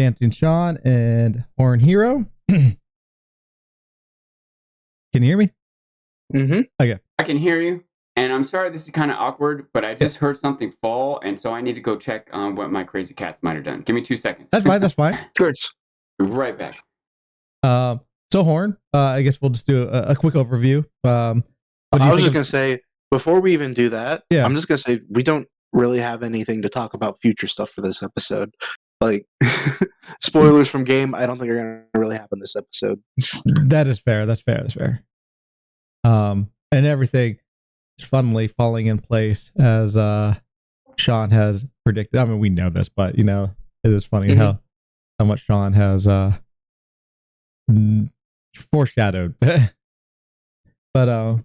Dancing Sean and Horn Hero. Can you hear me? Mm-hmm. Okay. I can hear you. And I'm sorry this is kind of awkward, but I just heard something fall, and so I need to go check on what my crazy cats might have done. Give me 2 seconds. That's fine. That's fine. Good. Right back. So Horn, I guess we'll just do a quick overview. I was just going to say, before we even do that, I'm just going to say we don't really have anything to talk about future stuff for this episode. Like, spoilers from game, I don't think are going to really happen this episode. That is fair. That's fair. And everything is funnily falling in place as Sean has predicted. I mean, we know this, but it is funny how much Sean has foreshadowed. But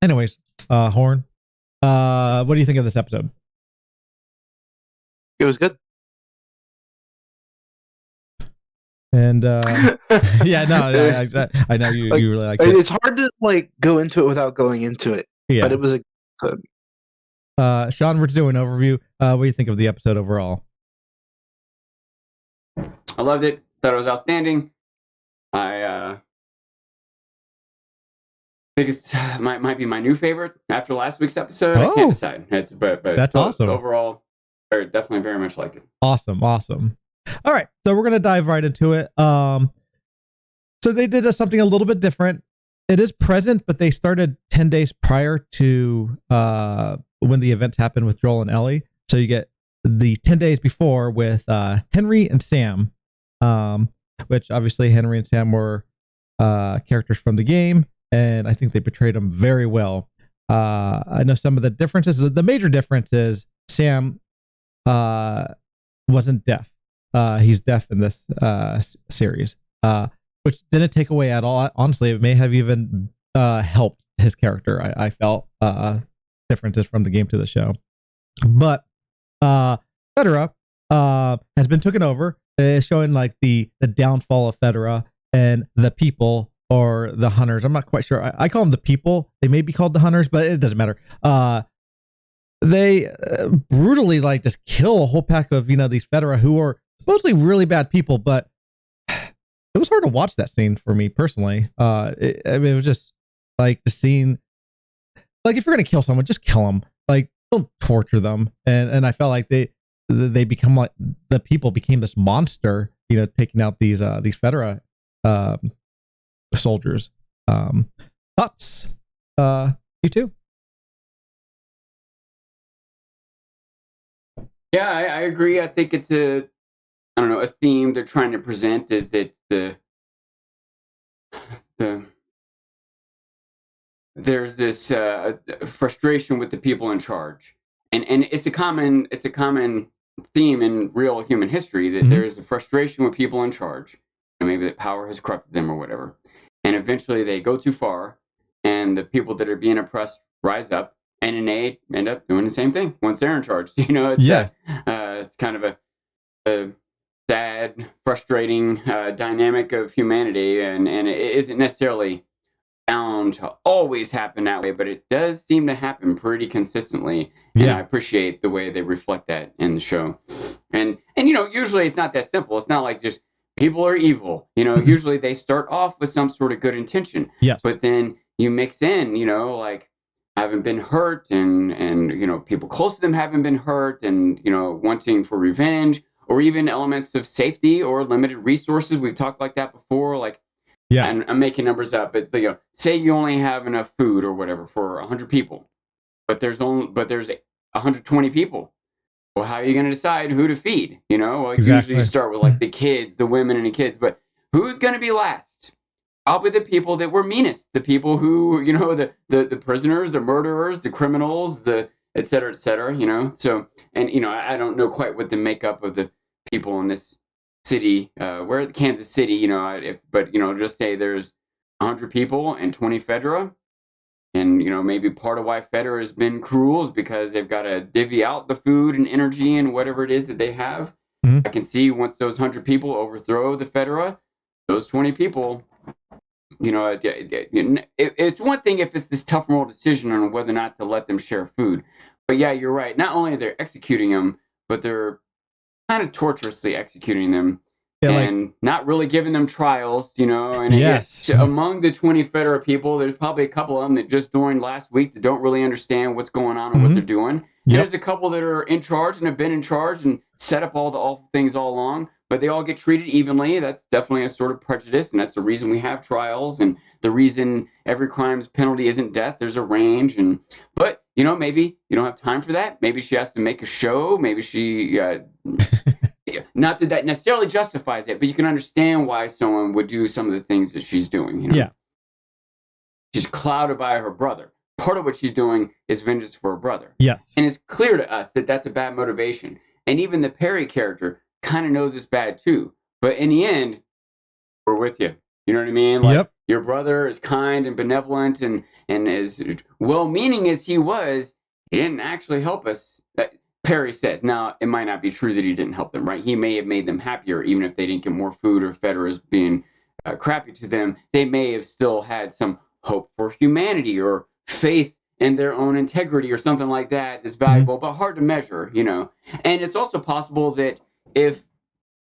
anyways, Horn, what do you think of this episode? It was good. And yeah, no, I know you really like it. It's hard to go into it without going into it. Yeah. But it was a good episode. Sean, we're doing an overview. What do you think of the episode overall? I loved it. Thought it was outstanding. I think it's might be my new favorite after last week's episode. I can't decide. But that's awesome. Overall, definitely very much liked it. Awesome. All right, so we're gonna dive right into it. So they did something a little bit different. It is present, but they started 10 days prior to when the events happened with Joel and Ellie. So you get the 10 days before with Henry and Sam, which obviously Henry and Sam were characters from the game, and I think they portrayed them very well. I know some of the differences. The major difference is Sam wasn't deaf. He's deaf in this series, which didn't take away at all. Honestly, it may have even helped his character. I felt differences from the game to the show. But Federa has been taken over, showing the downfall of Federa and the people or the hunters. I'm not quite sure. I call them the people. They may be called the hunters, but it doesn't matter. They brutally just kill a whole pack of these Federa who are mostly really bad people, but it was hard to watch that scene for me personally. It was just the scene. If you're gonna kill someone, just kill them. Don't torture them. And I felt like they become the people became this monster. Taking out these Federa soldiers. Thoughts? You too? Yeah, I agree. I think it's a theme they're trying to present is that there's this frustration with the people in charge, and it's a common theme in real human history that there's a frustration with people in charge, and maybe that power has corrupted them or whatever, and eventually they go too far, and the people that are being oppressed rise up, and they end up doing the same thing once they're in charge. It's kind of a sad, frustrating dynamic of humanity, and it isn't necessarily bound to always happen that way, but it does seem to happen pretty consistently, and I appreciate the way they reflect that in the show. And usually it's not that simple. It's not like just people are evil. Usually they start off with some sort of good intention, but then you mix in, haven't been hurt, and people close to them haven't been hurt, and wanting for revenge, or even elements of safety or limited resources. We've talked like that before. And I'm making numbers up, but say you only have enough food or whatever for 100 people, but there's 120 people. Well, how are you going to decide who to feed? Usually you start with the kids, the women, and the kids, but who's going to be last? Probably the people that were meanest, the people who, the prisoners, the murderers, the criminals, the et cetera, So, and, I don't know quite what the makeup of the people in this city, where Kansas City, but just say there's 100 people and 20 Federa. And, maybe part of why Federa has been cruel is because they've got to divvy out the food and energy and whatever it is that they have. I can see once those 100 people overthrow the Federa, those 20 people, it's one thing if it's this tough moral decision on whether or not to let them share food. But yeah, you're right. Not only are they executing them, but they're kind of torturously executing them. Yeah, and not really giving them trials, and yes, among the 20 federal people, there's probably a couple of them that just joined last week that don't really understand what's going on and what they're doing. And there's a couple that are in charge and have been in charge and set up all the awful things all along, but they all get treated evenly. That's definitely a sort of prejudice, and that's the reason we have trials and the reason every crime's penalty isn't death. There's a range, but maybe you don't have time for that. Maybe she has to make a show. Maybe she not that necessarily justifies it, but you can understand why someone would do some of the things that she's doing. Yeah. She's clouded by her brother. Part of what she's doing is vengeance for her brother. Yes. And it's clear to us that that's a bad motivation. And even the Perry character kind of knows it's bad too. But in the end, we're with you. You know what I mean? Like, your brother is kind and benevolent and as well-meaning as he was, he didn't actually help us. Perry says. Now, it might not be true that he didn't help them, right? He may have made them happier, even if they didn't get more food or fed or as being crappy to them. They may have still had some hope for humanity or faith in their own integrity or something like that that's valuable, but hard to measure, And it's also possible that if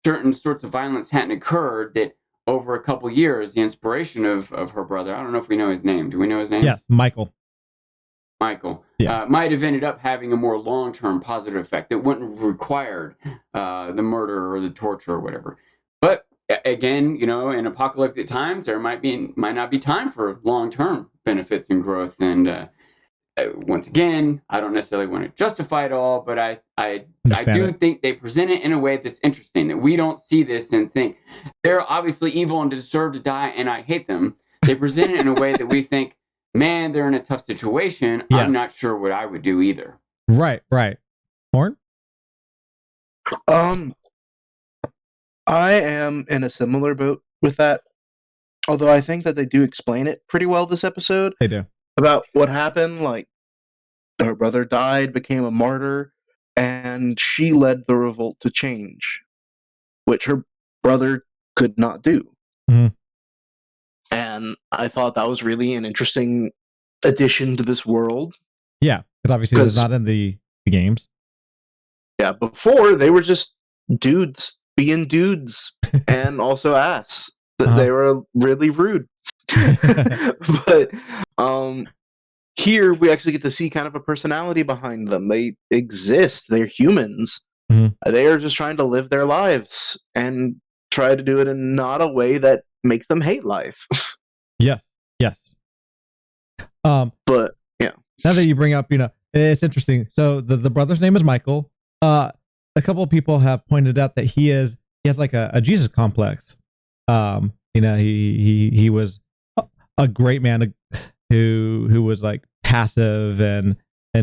certain sorts of violence hadn't occurred, that over a couple years, the inspiration of her brother, I don't know if we know his name. Do we know his name? Yes, Michael. Might have ended up having a more long-term positive effect that wouldn't have required the murder or the torture or whatever. But again, in apocalyptic times, there might not be time for long-term benefits and growth. And once again, I don't necessarily want to justify it all, but I do think they present it in a way that's interesting, that we don't see this and think they're obviously evil and deserve to die, and I hate them. They present it in a way that we think, man, they're in a tough situation. Yes. I'm not sure what I would do either. Right. Horn? I am in a similar boat with that. Although I think that they do explain it pretty well this episode. They do. About what happened. Like, her brother died, became a martyr, and she led the revolt to change, which her brother could not do. Mm-hmm. And I thought that was really an interesting addition to this world. Yeah, because obviously it's not in the games. Yeah, before they were just dudes being dudes and also ass. They were really rude. But here we actually get to see kind of a personality behind them. They exist. They're humans. Mm-hmm. They are just trying to live their lives and try to do it in not a way that makes them hate life. Yes. But yeah. Now that you bring up, it's interesting. So the brother's name is Michael. A couple of people have pointed out that he has like a Jesus complex. He was a great man who was like passive and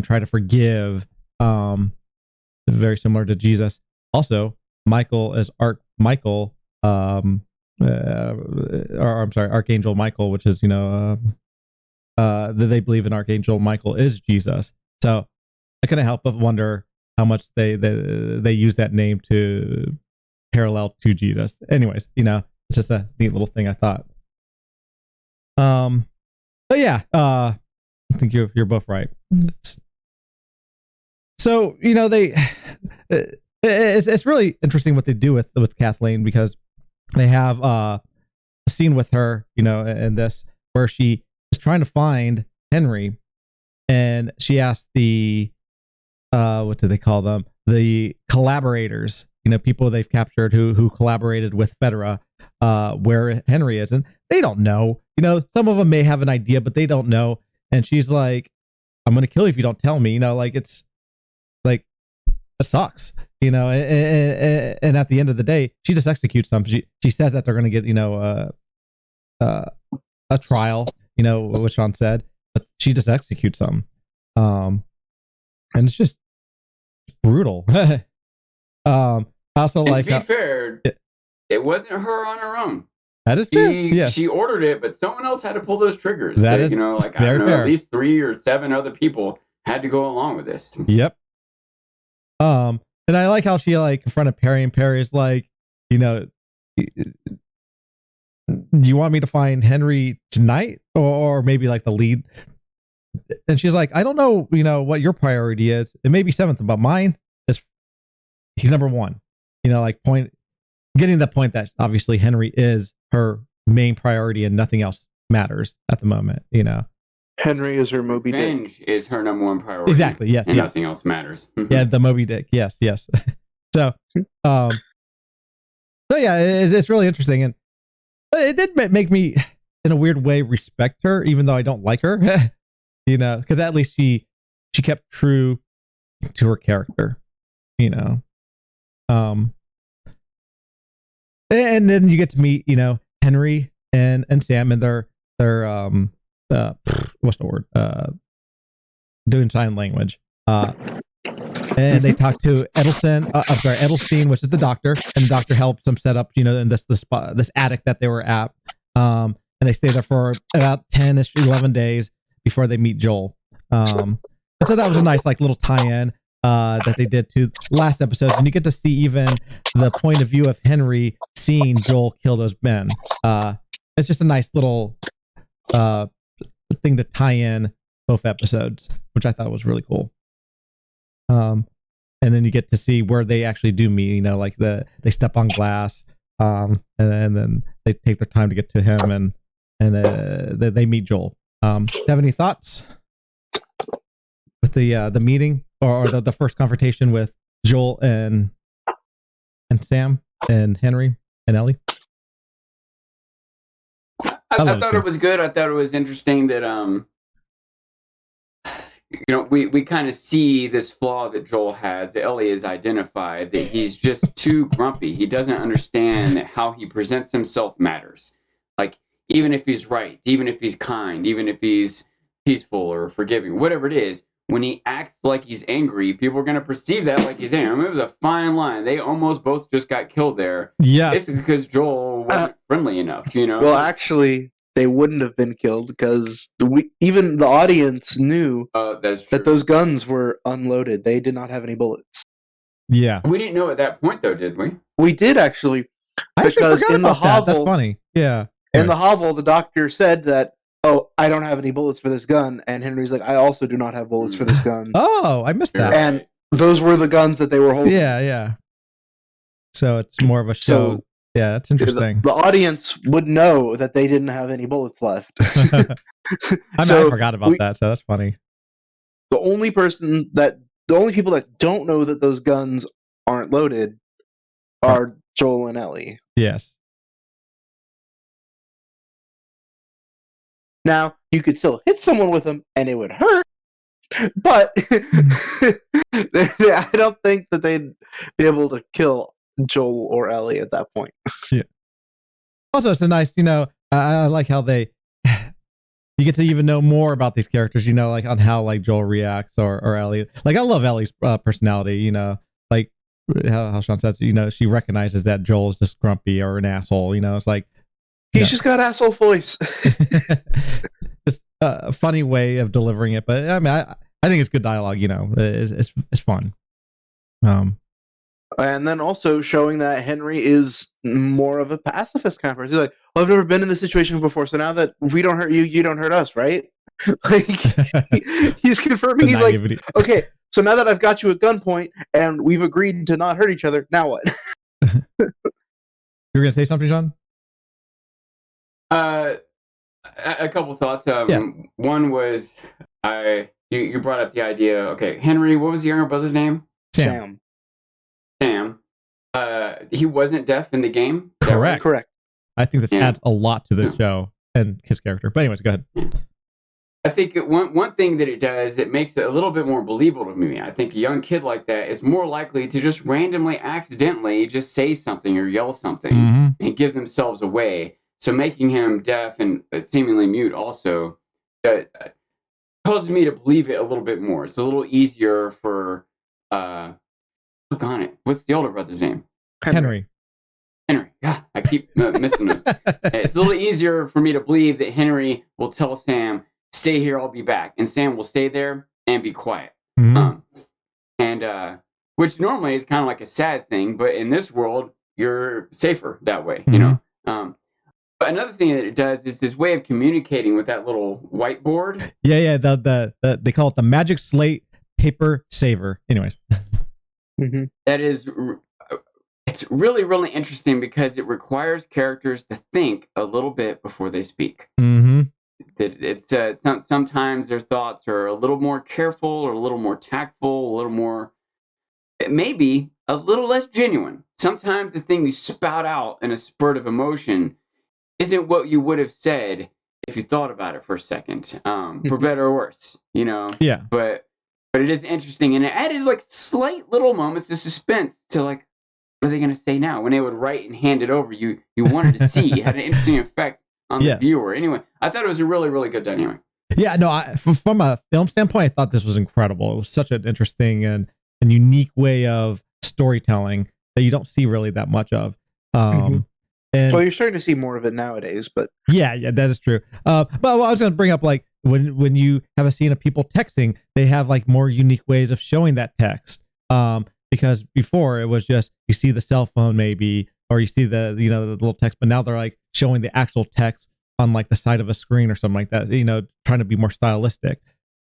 try to forgive. Very similar to Jesus. Also, Michael is Archangel Michael, which is they believe in Archangel Michael is Jesus. So I couldn't help but wonder how much they use that name to parallel to Jesus. Anyways, it's just a neat little thing I thought. But yeah, I think you're both right. So it's really interesting what they do with Kathleen, because they have a scene with her, in this where she is trying to find Henry, and she asked the what do they call them? The collaborators, people they've captured who collaborated with Fedra, where Henry is, and they don't know. Some of them may have an idea, but they don't know. And she's like, "I'm going to kill you if you don't tell me." It's like, it sucks. And at the end of the day, she just executes them. She says that they're going to get a trial, what Sean said, but she just executes them. And it's just brutal. Also, and to be fair, it wasn't her on her own. That is fair. Yeah. She ordered it, but someone else had to pull those triggers. That is very fair. At least 3 or 7 other people had to go along with this. Yep. And I like how she in front of Perry, and Perry's like, do you want me to find Henry tonight, or maybe like the lead? And she's like, I don't know, what your priority is. It may be 7th, but mine is he's number 1. like getting the point that obviously Henry is her main priority and nothing else matters at the moment. Henry is her Moby Dick. Revenge is her number one priority. Exactly. Yes. And yes. nothing else matters. Yeah, the Moby Dick. Yes. Yes. So yeah, it's really interesting, and it did make me, in a weird way, respect her, even though I don't like her. Because at least she kept true to her character. And then you get to meet, Henry and Sam, and they're what's the word? Doing sign language. And they talk to Edelstein, which is the doctor, and the doctor helps them set up, in this attic that they were at. And they stay there for about 10-ish, 11 days before they meet Joel. And so that was a nice, little tie-in that they did to last episode, and you get to see even the point of view of Henry seeing Joel kill those men. It's just a nice little thing to tie in both episodes, which I thought was really cool. And then you get to see where they actually do meet, they step on glass, and then they take their time to get to him, and they meet Joel. Do you have any thoughts with the meeting or the first confrontation with Joel and Sam and Henry and Ellie? I thought it was good. I thought it was interesting that we kind of see this flaw that Joel has, that Ellie has identified, that he's just too grumpy. He doesn't understand that how he presents himself matters. Like, even if he's right, even if he's kind, even if he's peaceful or forgiving, whatever it is, when he acts like he's angry, people are going to perceive that like he's angry. I mean, it was a fine line. They almost both just got killed there. Yeah. It's because Joel wasn't friendly enough, Well, actually, they wouldn't have been killed because even the audience knew that those guns were unloaded. They did not have any bullets. Yeah. We didn't know at that point, though, did we? We did, actually. I actually forgot about that. That's funny. Yeah. In the hovel, the doctor said that, I don't have any bullets for this gun. And Henry's like, I also do not have bullets for this gun. Oh, I missed that. And those were the guns that they were holding. Yeah, yeah. So it's more of a show. Yeah, that's interesting. The audience would know that they didn't have any bullets left. I forgot about that, so that's funny. The only people that don't know that those guns aren't loaded are Joel and Ellie. Yes. Now, you could still hit someone with them and it would hurt, but I don't think that they'd be able to kill Joel or Ellie at that point. Yeah. Also, it's a nice, I like how you get to even know more about these characters, on how Joel reacts or Ellie. I love Ellie's personality, like how Sean says, she recognizes that Joel is just grumpy or an asshole, it's like, he's just got asshole voice. Just a funny way of delivering it, but I mean, I think it's good dialogue. It's fun. And then also showing that Henry is more of a pacifist kind of person. He's like, I've never been in this situation before, so now that we don't hurt you, you don't hurt us, right? He's confirming. He's like, okay, so now that I've got you at gunpoint and we've agreed to not hurt each other, now what? You're gonna say something, John? A couple thoughts. One was you brought up the idea. Okay, Henry. What was the younger brother's name? Sam. He wasn't deaf in the game. Correct. Correct. I think this adds a lot to this show and his character. But anyways, go ahead. I think one thing that it does, it makes it a little bit more believable to me. I think a young kid like that is more likely to just randomly, accidentally, just say something or yell something and give themselves away. So making him deaf and seemingly mute also causes me to believe it a little bit more. It's a little easier for look on it. What's the older brother's name? Henry. Yeah, I keep missing this. It's a little easier for me to believe that Henry will tell Sam, "Stay here, I'll be back," and Sam will stay there and be quiet. Which normally is kind of like a sad thing, but in this world, you're safer that way. But another thing that it does is this way of communicating with that little whiteboard. Yeah. The they call it the magic slate paper saver. Anyways, that is, it's really, really interesting because it requires characters to think a little bit before they speak. Mm-hmm. It's sometimes their thoughts are a little more careful or a little more tactful, a little more, maybe a little less genuine. Sometimes the thing you spout out in a spurt of emotion isn't what you would have said if you thought about it for a second, for better or worse, you know? Yeah. But it is interesting, and it added like slight little moments of suspense to like, what are they going to say now? When they would write and hand it over, you wanted to see. It had an interesting effect on the viewer. Anyway, I thought it was a really, really good dynamic. Yeah, no, from a film standpoint, I thought this was incredible. It was such an interesting and unique way of storytelling that you don't see really that much of. And well, you're starting to see more of it nowadays, but yeah, that is true. But I was going to bring up, like, when you have a scene of people texting, they have like more unique ways of showing that text. Because before it was just you see the cell phone maybe, or you see the the little text, but now they're like showing the actual text on like the side of a screen or something like that. Trying to be more stylistic.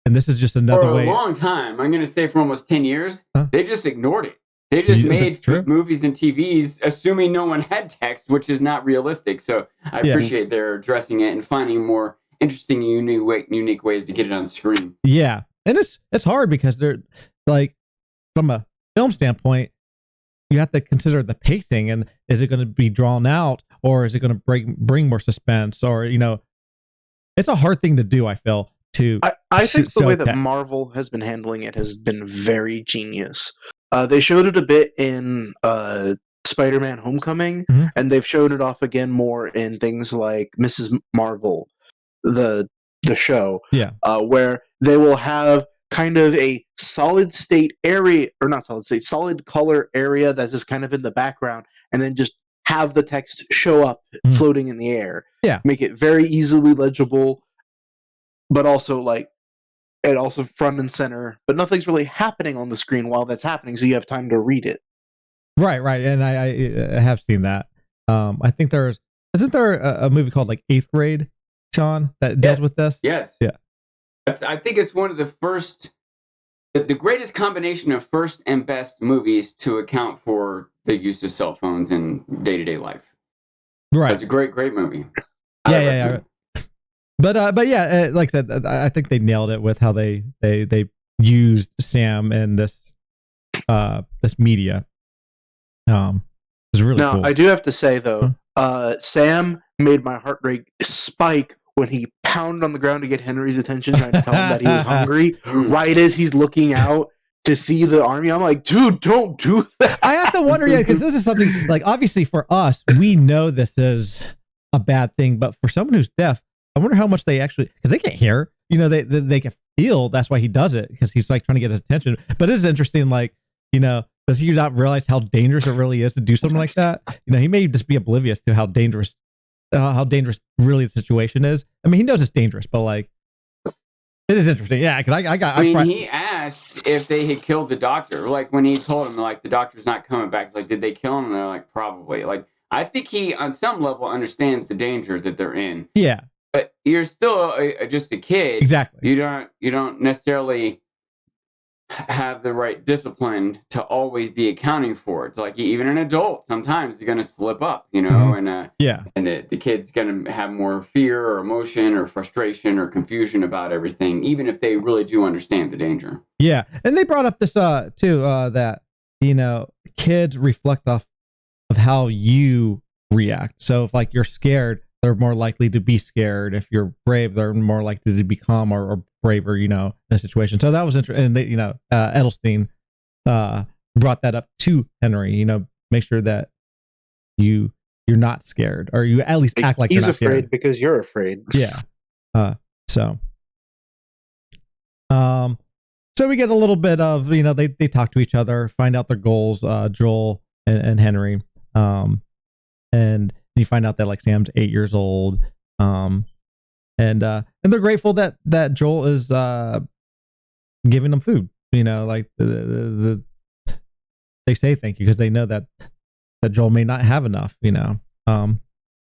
And this is just another way. For a long time, I'm going to say for almost 10 years, they just ignored it. They just made movies and TVs assuming no one had text, which is not realistic. So I appreciate their addressing it and finding more interesting, unique ways to get it on screen. Yeah, and it's hard because they're like, from a film standpoint, you have to consider the pacing, and is it going to be drawn out, or is it going to bring more suspense, or it's a hard thing to do. I feel I think the way that Marvel has been handling it has been very genius. They showed it a bit in Spider-Man: Homecoming, and they've shown it off again more in things like Mrs. Marvel, the show, where they will have kind of a solid color area that's just kind of in the background, and then just have the text show up floating in the air. Yeah, make it very easily legible, but also also front and center, but nothing's really happening on the screen while that's happening, so you have time to read it. Right, and I have seen that. I think isn't there a movie called like Eighth Grade, Sean, that dealt with this? Yes. Yeah. I think it's one of the first, the greatest combination of first and best movies to account for the use of cell phones in day-to-day life. Right. It's a great movie. Yeah. But yeah, like I said, I think they nailed it with how they used Sam in this media. It's really cool. I do have to say though, Sam made my heart rate spike when he pounded on the ground to get Henry's attention, trying to tell him that he was hungry. Right as he's looking out to see the army, I'm like, dude, don't do that. I have to wonder, because this is something like, obviously for us, we know this is a bad thing, but for someone who's deaf, I wonder how much they actually, because they can't hear, they can feel. That's why he does it, because he's like trying to get his attention. But it is interesting, like, does he not realize how dangerous it really is to do something like that? He may just be oblivious to how dangerous really the situation is. I mean, he knows it's dangerous, but like, it is interesting. Yeah, because he asked if they had killed the doctor. Like when he told him, like, the doctor's not coming back. It's like, did they kill him? And they're like, probably. Like, I think he, on some level, understands the danger that they're in. Yeah. But you're still just a kid. Exactly. You don't necessarily have the right discipline to always be accounting for it. It's like, even an adult, sometimes you're going to slip up, and the kid's going to have more fear or emotion or frustration or confusion about everything, even if they really do understand the danger. Yeah. And they brought up this too, that kids reflect off of how you react. So if like you're scared, they're more likely to be scared. If you're brave, they're more likely to be calm or braver, in a situation. So that was interesting. And they, Edelstein brought that up to Henry. Make sure that you're not scared, or you at least act like he's you're not afraid scared. Because you're afraid. Yeah. So we get a little bit of, they talk to each other, find out their goals, Joel and Henry, and you find out that like Sam's 8 years old, and they're grateful that Joel is giving them food. Like they say thank you because they know that Joel may not have enough. But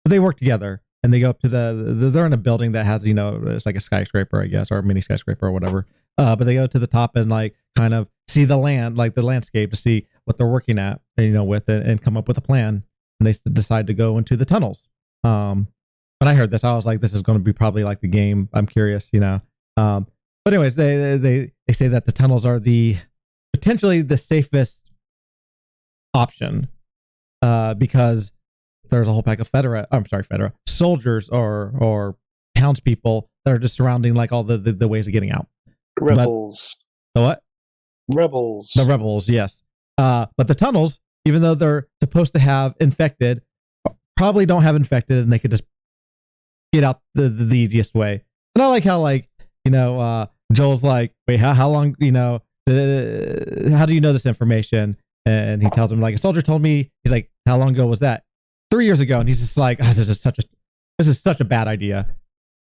they work together and they go up to they're in a building that has it's like a skyscraper, I guess, or a mini skyscraper or whatever. But they go to the top and like kind of see the land, like the landscape, to see what they're working at, with and come up with a plan. And they decide to go into the tunnels. When I heard this, I was like, this is going to be probably like the game. I'm curious, But anyways, they say that the tunnels are potentially the safest option because there's a whole pack of soldiers or townspeople that are just surrounding like all the ways of getting out. Rebels. The what? Rebels. The rebels, yes. But the tunnels, even though they're supposed to have infected, probably don't have infected, and they could just get out the easiest way. And I like how Joel's like, wait, how long? How do you know this information? And he tells him like, a soldier told me. He's like, how long ago was that? 3 years ago. And he's just like, this is such a bad idea.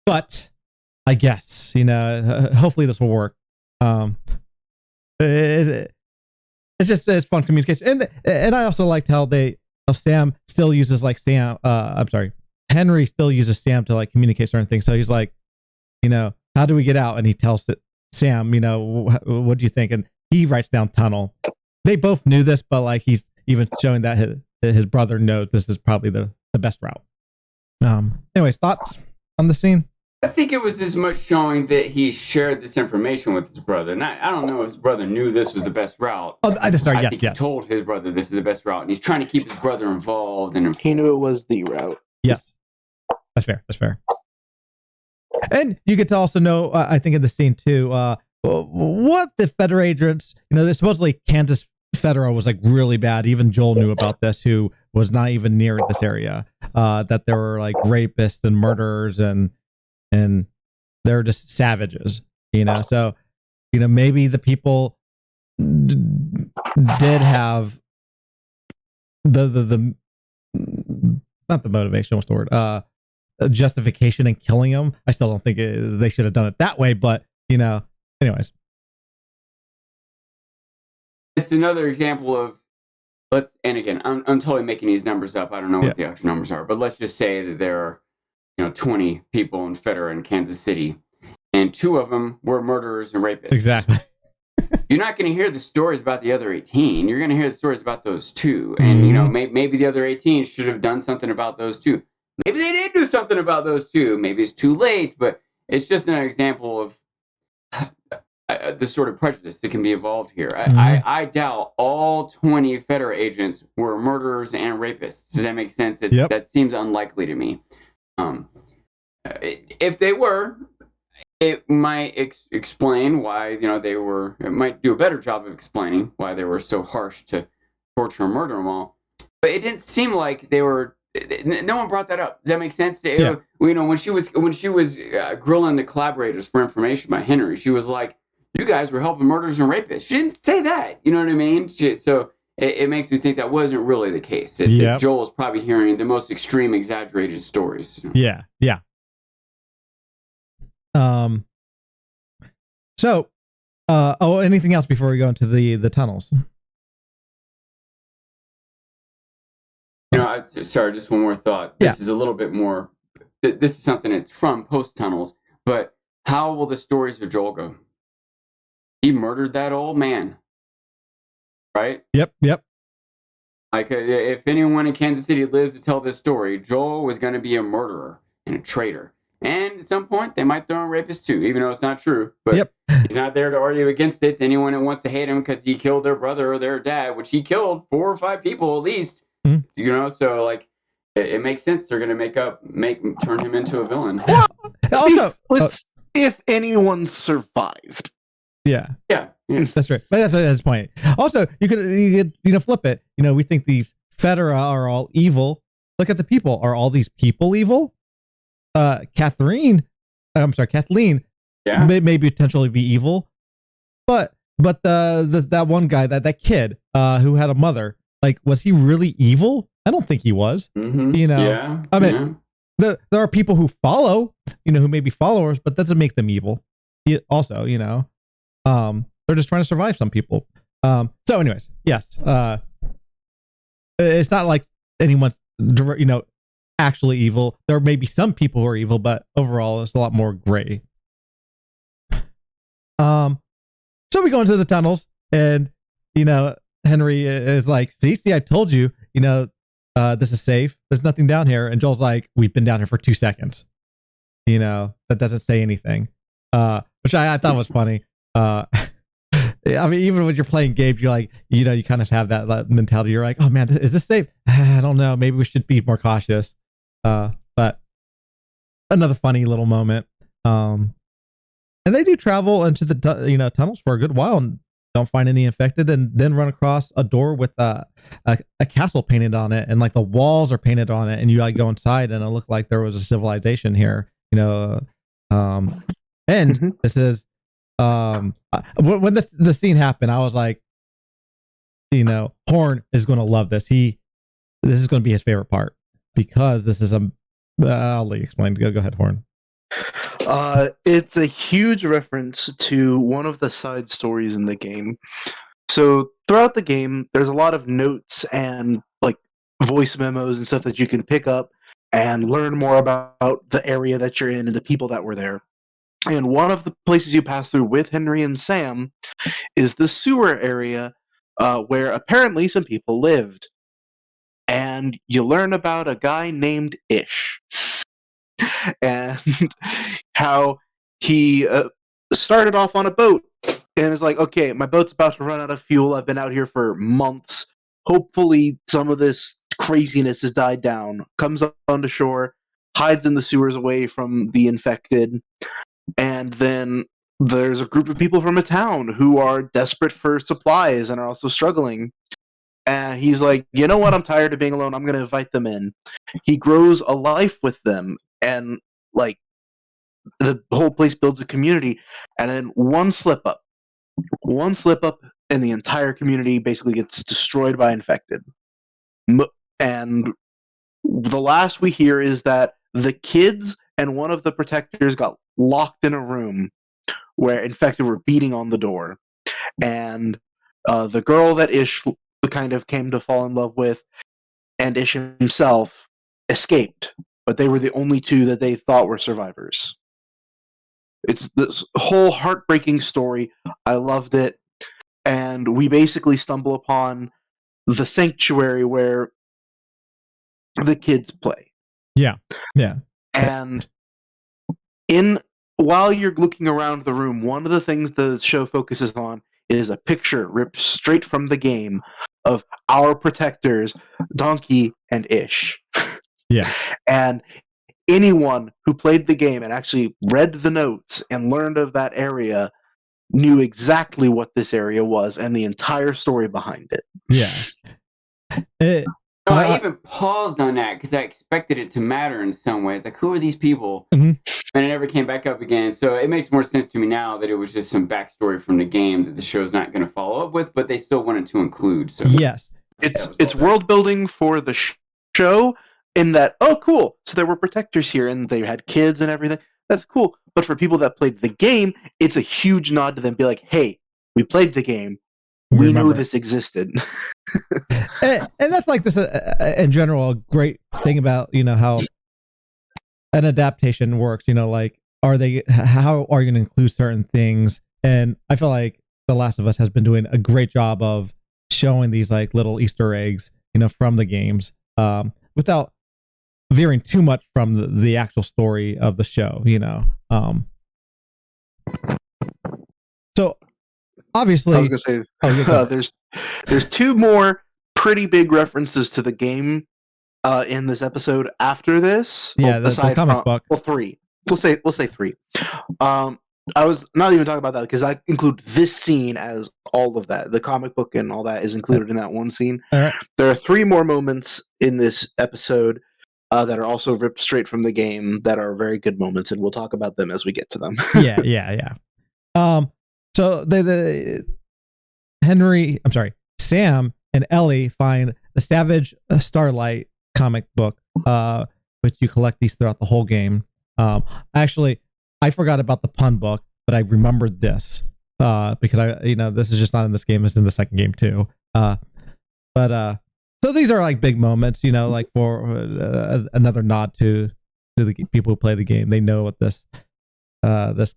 But I guess hopefully this will work. It's fun communication, and I also liked how Sam still uses Henry still uses Sam to like communicate certain things. So he's like, how do we get out? And he tells Sam, what do you think? And he writes down tunnel. They both knew this, but like he's even showing that his brother knows this is probably the best route. Anyways, thoughts on the scene? I think it was as much showing that he shared this information with his brother. And I don't know if his brother knew this was the best route. Oh, I think he told his brother this is the best route, and he's trying to keep his brother involved. And he knew it was the route. Yes, that's fair. And you get to also know, I think in the scene too, what the Federal agents, supposedly Kansas Federal was like really bad. Even Joel knew about this, who was not even near this area. That there were like rapists and murderers and they're just savages, So, maybe the people did have the not the motivation. What's the word? Justification in killing them. I still don't think they should have done it that way, but anyways. It's another example of and again, I'm totally making these numbers up. I don't know what the actual numbers are, but let's just say that there are 20 people in Federal in Kansas City, and 2 of them were murderers and rapists. Exactly. You're not going to hear the stories about the other 18. You're going to hear the stories about those 2. And, maybe the other 18 should have done something about those 2. Maybe they did do something about those 2. Maybe it's too late, but it's just an example of the sort of prejudice that can be evolved here. I doubt all 20 Federal agents were murderers and rapists. Does that make sense? That seems unlikely to me. If they were, it might explain why they were. It might do a better job of explaining why they were so harsh to torture and murder them all. But it didn't seem like they were. No one brought that up. Does that make sense? Yeah. When she was grilling the collaborators for information by Henry, she was like, "You guys were helping murderers and rapists." She didn't say that. You know what I mean? So it makes me think that wasn't really the case. That Joel is probably hearing the most extreme, exaggerated stories. Yeah. So, anything else before we go into the tunnels? Sorry, just one more thought. This is a little bit more. This is something that's from post tunnels. But how will the stories of Joel go? He murdered that old man, right? Yep. Like, if anyone in Kansas City lives to tell this story, Joel was going to be a murderer and a traitor. And at some point, they might throw in rapists too, even though it's not true. But he's not there to argue against it to anyone that wants to hate him because he killed their brother or their dad, which he killed 4 or 5 people at least. Mm-hmm. So like it makes sense. They're going to turn him into a villain. Also, if anyone survived. Yeah, that's right. But that's his point. Also, you could flip it. We think these Federa are all evil. Look at the people. Are all these people evil? Kathleen, may potentially be evil, but that one guy, that kid, who had a mother, like, was he really evil? I don't think he was. Mm-hmm. I mean, there are people who follow, who may be followers, but that doesn't make them evil. Also, they're just trying to survive. Some people. So, anyways, yes, it's not like anyone's, actually evil. There may be some people who are evil, but overall it's a lot more gray. So we go into the tunnels, and Henry is like, see, I told you, this is safe. There's nothing down here. And Joel's like, we've been down here for 2 seconds. That doesn't say anything. Which I thought was funny. I mean, even when you're playing games, you're like, you kind of have that mentality. You're like, oh man, is this safe? I don't know. Maybe we should be more cautious. But another funny little moment. And they do travel into the tunnels for a good while and don't find any infected, and then run across a door with a castle painted on it, and like the walls are painted on it, and you like go inside and it looked like there was a civilization here. And this is when the scene happened, I was like, Horn is going to love this. This is going to be his favorite part, because this is I'll let you explain. Go ahead, Horn. It's a huge reference to one of the side stories in the game. So throughout the game, there's a lot of notes and like voice memos and stuff that you can pick up and learn more about the area that you're in and the people that were there. And one of the places you pass through with Henry and Sam is the sewer area, where apparently some people lived. And you learn about a guy named Ish. And how he started off on a boat and is like, okay, my boat's about to run out of fuel. I've been out here for months. Hopefully some of this craziness has died down. Comes up onto shore, hides in the sewers away from the infected. And then there's a group of people from a town who are desperate for supplies and are also struggling. And he's like, you know what? I'm tired of being alone. I'm going to invite them in. He grows a life with them. And like the whole place builds a community, and then one slip up, and the entire community basically gets destroyed by infected. And the last we hear is that the kids and one of the protectors got locked in a room where infected were beating on the door, and the girl that Ish kind of came to fall in love with, and Ish himself, escaped. But they were the only two that they thought were survivors. It's this whole heartbreaking story. I loved it. And we basically stumble upon the sanctuary where the kids play. Yeah. And while you're looking around the room, one of the things the show focuses on is a picture ripped straight from the game of our protectors, Donkey and Ish. Yeah. And anyone who played the game and actually read the notes and learned of that area knew exactly what this area was and the entire story behind it. Yeah. I even paused on that because I expected it to matter in some ways. Like, who are these people? Mm-hmm. And it never came back up again. So it makes more sense to me now that it was just some backstory from the game that the show's not going to follow up with, but they still wanted to include. So yes, it's world building for the show. In that, oh, cool. So there were protectors here, and they had kids and everything. That's cool. But for people that played the game, it's a huge nod to them. Be like, hey, we played the game. We know this existed. and that's like this in general. A great thing about how an adaptation works. Like, how are you going to include certain things? And I feel like The Last of Us has been doing a great job of showing these like little Easter eggs, from the games, without veering too much from the actual story of the show, So obviously, I was going to say, there's two more pretty big references to the game in this episode after this. Yeah, the comic book. Well, three. We'll say three. I was not even talking about that because I include this scene as all of that. The comic book and all that is included in that one scene. All right. There are three more moments in this episode that are also ripped straight from the game that are very good moments, and we'll talk about them as we get to them. Yeah. So Sam and Ellie find the Savage Starlight comic book, which you collect these throughout the whole game. Actually, I forgot about the pun book, but I remembered this because this is just not in this game; it's in the second game too. So these are like big moments, like for another nod to the people who play the game. They know what this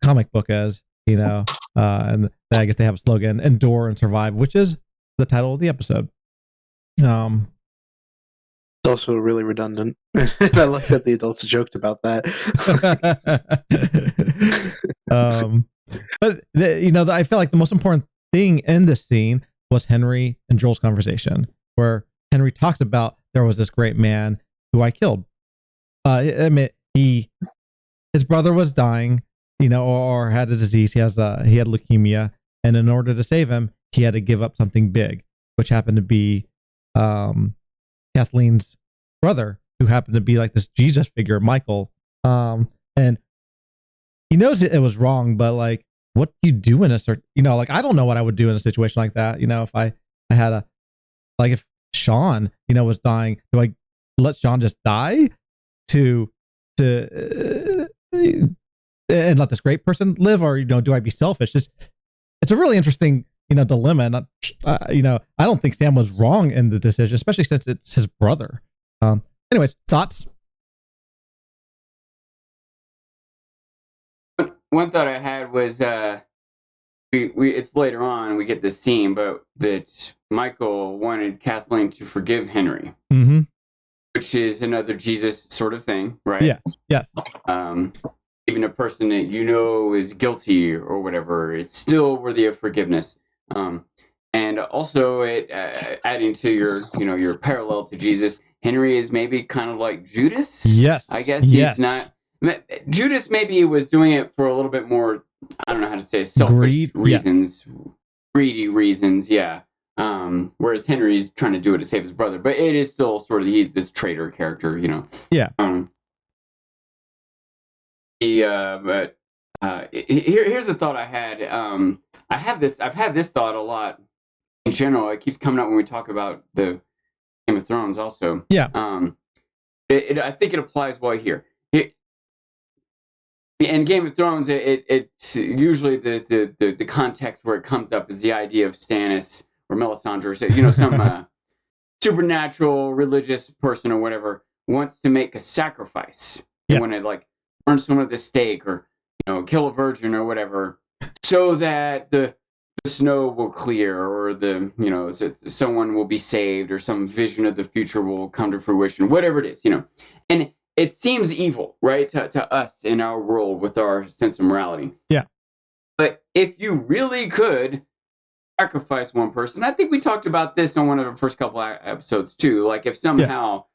comic book is, and I guess they have a slogan: "Endure and survive," which is the title of the episode. It's also really redundant. I like that the adults joked about that. But I feel like the most important thing in this scene was Henry and Joel's conversation, where Henry talks about there was this great man who I killed. I mean, his brother was dying, or had a disease. He had leukemia, and in order to save him, he had to give up something big, which happened to be Kathleen's brother, who happened to be like this Jesus figure, Michael. And he knows it was wrong, but like, what do you do in a certain, like, I don't know what I would do in a situation like that. If I had if Sean, was dying, do I let Sean just die to and let this great person live, or do I be selfish? It's a really interesting dilemma. And I don't think Sam was wrong in the decision, especially since it's his brother. Anyways, thoughts? One thought I had was it's later on we get this scene, but that Michael wanted Kathleen to forgive Henry, which is another Jesus sort of thing, right? Yeah. Yes. Even a person that is guilty or whatever, it's still worthy of forgiveness. And also, it adding to your parallel to Jesus, Henry is maybe kind of like Judas. Yes. I guess he's not. Judas maybe was doing it for a little bit more, I don't know how to say, selfish reasons, greedy reasons, yeah. Whereas Henry's trying to do it to save his brother, but it is still sort of, he's this traitor character, Yeah. But here's the thought I had. I've had this thought a lot in general. It keeps coming up when we talk about the Game of Thrones also. Yeah. I think it applies well here. In Game of Thrones, it's usually the context where it comes up is the idea of Stannis or Melisandre, some supernatural religious person or whatever wants to make a sacrifice. They want to burn someone at the stake or kill a virgin or whatever, so that the snow will clear or someone will be saved or some vision of the future will come to fruition, whatever it is, and it seems evil, right, to us in our world with our sense of morality. Yeah. But if you really could sacrifice one person, I think we talked about this on one of the first couple episodes too. Like if somehow,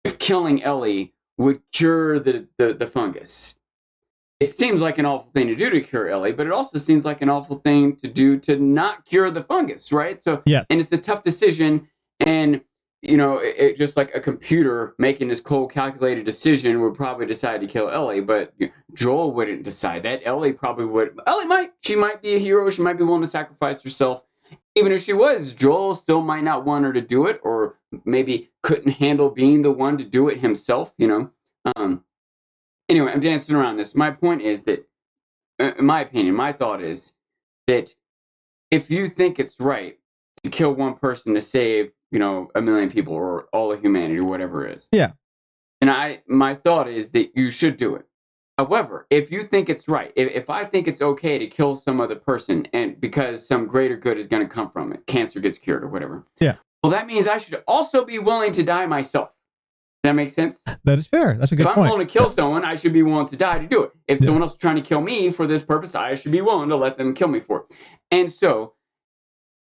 if killing Ellie would cure the fungus, it seems like an awful thing to do to cure Ellie, but it also seems like an awful thing to do to not cure the fungus, right? So, yes. And it's a tough decision, and it just like a computer making this cold, calculated decision would probably decide to kill Ellie, but Joel wouldn't decide that. Ellie probably would. She might be a hero. She might be willing to sacrifice herself. Even if she was, Joel still might not want her to do it, or maybe couldn't handle being the one to do it himself, Anyway, I'm dancing around this. My point is that, in my opinion, my thought is that if you think it's right to kill one person to save, 1 million people or all of humanity or whatever it is. Yeah. And my thought is that you should do it. However, if you think it's right, if I think it's okay to kill some other person and because some greater good is going to come from it, cancer gets cured or whatever. Yeah. Well, that means I should also be willing to die myself. Does that make sense? That is fair. That's a good point. If I'm willing to kill someone, I should be willing to die to do it. If someone else is trying to kill me for this purpose, I should be willing to let them kill me for it. And so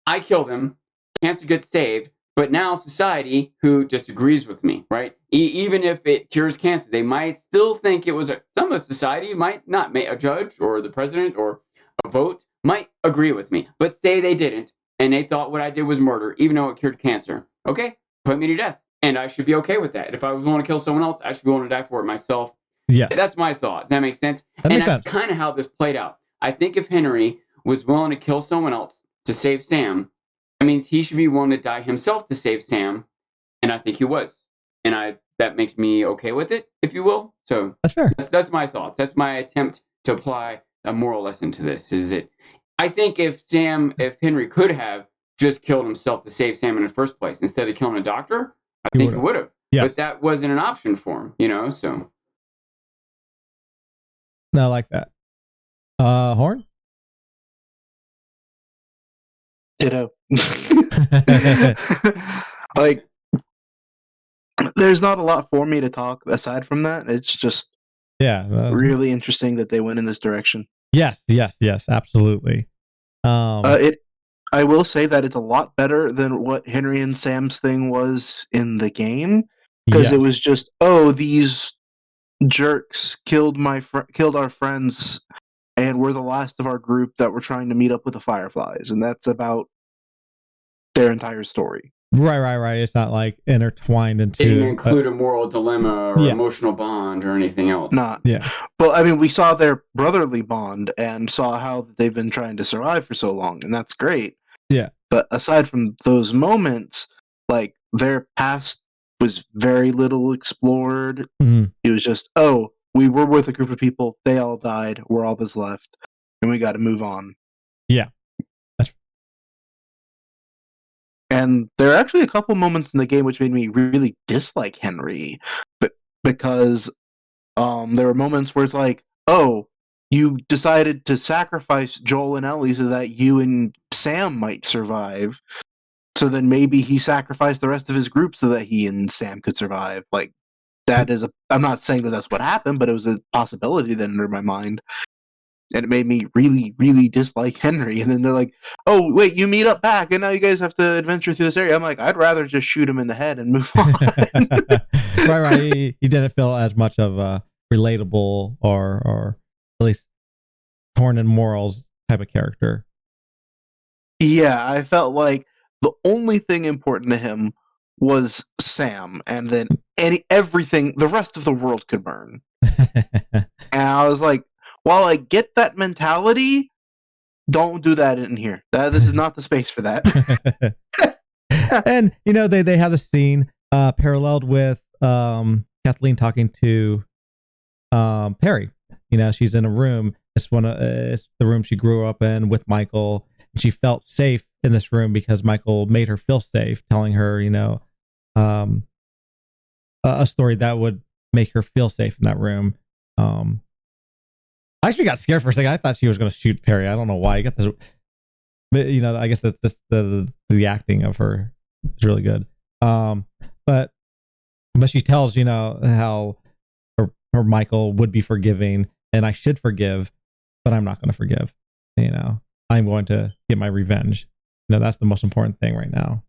I kill them, cancer gets saved, but now society, who disagrees with me, right? Even if it cures cancer, they might still think it was some of society might not, a judge or the president or a vote might agree with me, but say they didn't, and they thought what I did was murder, even though it cured cancer. Okay, put me to death. And I should be okay with that. If I was willing to kill someone else, I should be willing to die for it myself. Yeah. That's my thought. Does that make sense? That's kind of how this played out. I think if Henry was willing to kill someone else to save Sam, that means he should be willing to die himself to save Sam. And I think he was. And that makes me okay with it, if you will. So that's fair. That's my thoughts. That's my attempt to apply a moral lesson to this. Is that I think if Henry could have just killed himself to save Sam in the first place, instead of killing a doctor, I think he would have. Yes. But that wasn't an option for him, so. No, I like that. Horn? Ditto. Like, there's not a lot for me to talk aside from that. It's just really interesting that they went in this direction. Yes, absolutely. I will say that it's a lot better than what Henry and Sam's thing was in the game, because it was just, these jerks killed our friends, and we're the last of our group that were trying to meet up with the Fireflies, and that's about their entire story. Right. It's not like intertwined into. It didn't include a moral dilemma or emotional bond or anything else. Not. Yeah. Well, I mean, we saw their brotherly bond and saw how they've been trying to survive for so long, and that's great. Yeah. But aside from those moments, like, their past was very little explored. Mm-hmm. It was just, we were with a group of people, they all died, we're all that's left, and we got to move on. Yeah. And there are actually a couple moments in the game which made me really dislike Henry, but because there were moments where it's like, you decided to sacrifice Joel and Ellie so that you and Sam might survive. So then maybe he sacrificed the rest of his group so that he and Sam could survive. Like, that is I'm not saying that that's what happened, but it was a possibility that entered my mind. And it made me really, really dislike Henry. And then they're like, oh, wait, you meet up back, and now you guys have to adventure through this area. I'm like, I'd rather just shoot him in the head and move on. Right. He didn't feel as much of a relatable or at least torn in morals type of character. Yeah, I felt like the only thing important to him was Sam, and then everything, the rest of the world could burn. And I was like, while I get that mentality, don't do that in here. This is not the space for that. And they have a scene paralleled with Kathleen talking to Perry. She's in a room. It's the room she grew up in with Michael. And she felt safe in this room because Michael made her feel safe, telling her, a story that would make her feel safe in that room. I actually got scared for a second. I thought she was going to shoot Perry. I don't know why. I got this. I guess that the acting of her is really good. But she tells how her Michael would be forgiving, and I should forgive, but I'm not going to forgive. I'm going to get my revenge. That's the most important thing right now.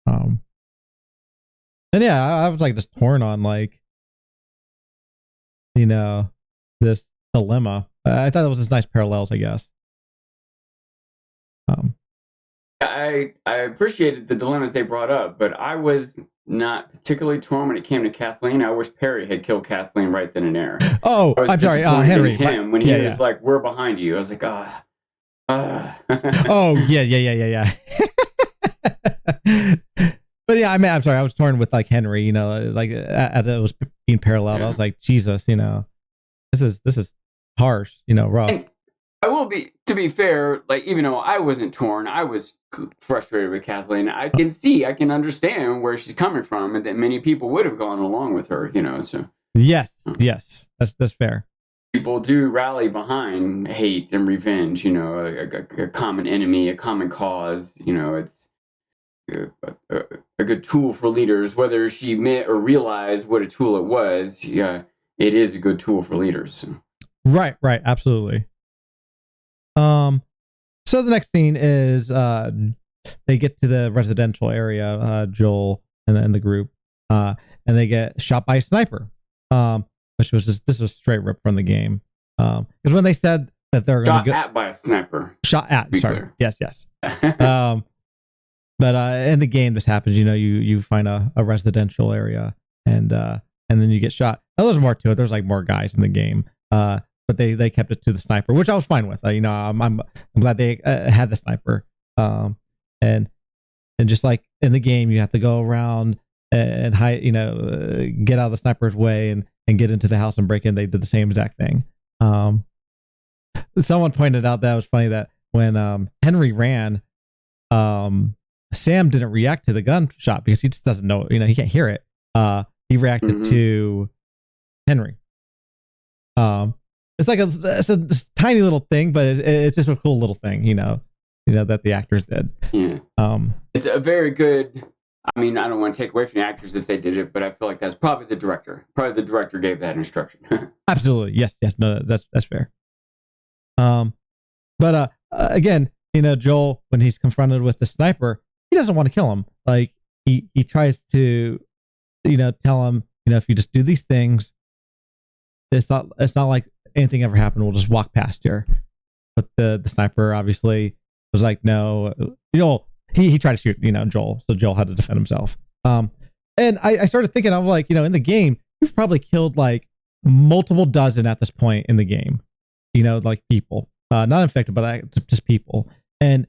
And yeah, I was like just torn on this dilemma. I thought it was just nice parallels, I guess. I appreciated the dilemmas they brought up, but I was not particularly torn when it came to Kathleen. I wish Perry had killed Kathleen right then and there. Oh, I'm sorry, Henry. When he was like, "We're behind you," I was like, Oh, yeah. But yeah, I'm sorry. I was torn with Henry. As it was being paralleled, I was like, Jesus, this is harsh. Rough. And I will be, to be fair, even though I wasn't torn, I was frustrated with Kathleen. I can understand where she's coming from, and that many people would have gone along with her. So yes, that's fair. People do rally behind hate and revenge. A common enemy, a common cause. It's a good tool for leaders. Whether she meant or realized what a tool it was, it is a good tool for leaders. Right, absolutely. So the next scene is they get to the residential area, Joel and the group, and they get shot by a sniper. Which was this was straight ripped from the game. Because when they said that they're going to shot at by a sniper. Shot at, sorry. Clear. Yes. But in the game, this happens. You find a residential area, and then you get shot. Now, there's more to it. There's more guys in the game. But they kept it to the sniper, which I was fine with. I'm glad they had the sniper. And just like in the game, you have to go around and hide. Get out of the sniper's way and get into the house and break in. They did the same exact thing. Someone pointed out that it was funny that when Henry ran, Sam didn't react to the gunshot because he just doesn't know. He can't hear it. He reacted to Henry. It's a tiny little thing, but it's just a cool little thing. that the actors did. Yeah. It's a very good. I mean, I don't want to take away from the actors if they did it, but I feel like that's probably the director. Probably the director gave that instruction. Absolutely, yes, no, that's fair. But again, Joel, when he's confronted with the sniper, he doesn't want to kill him. Like he tries to, tell him, if you just do these things, it's not like anything ever happened. We'll just walk past here. But the sniper obviously was like, no, he tried to shoot, Joel. So Joel had to defend himself. And I started thinking, I was like, in the game, you've probably killed like multiple dozen at this point in the game, like people, not infected, but just people. And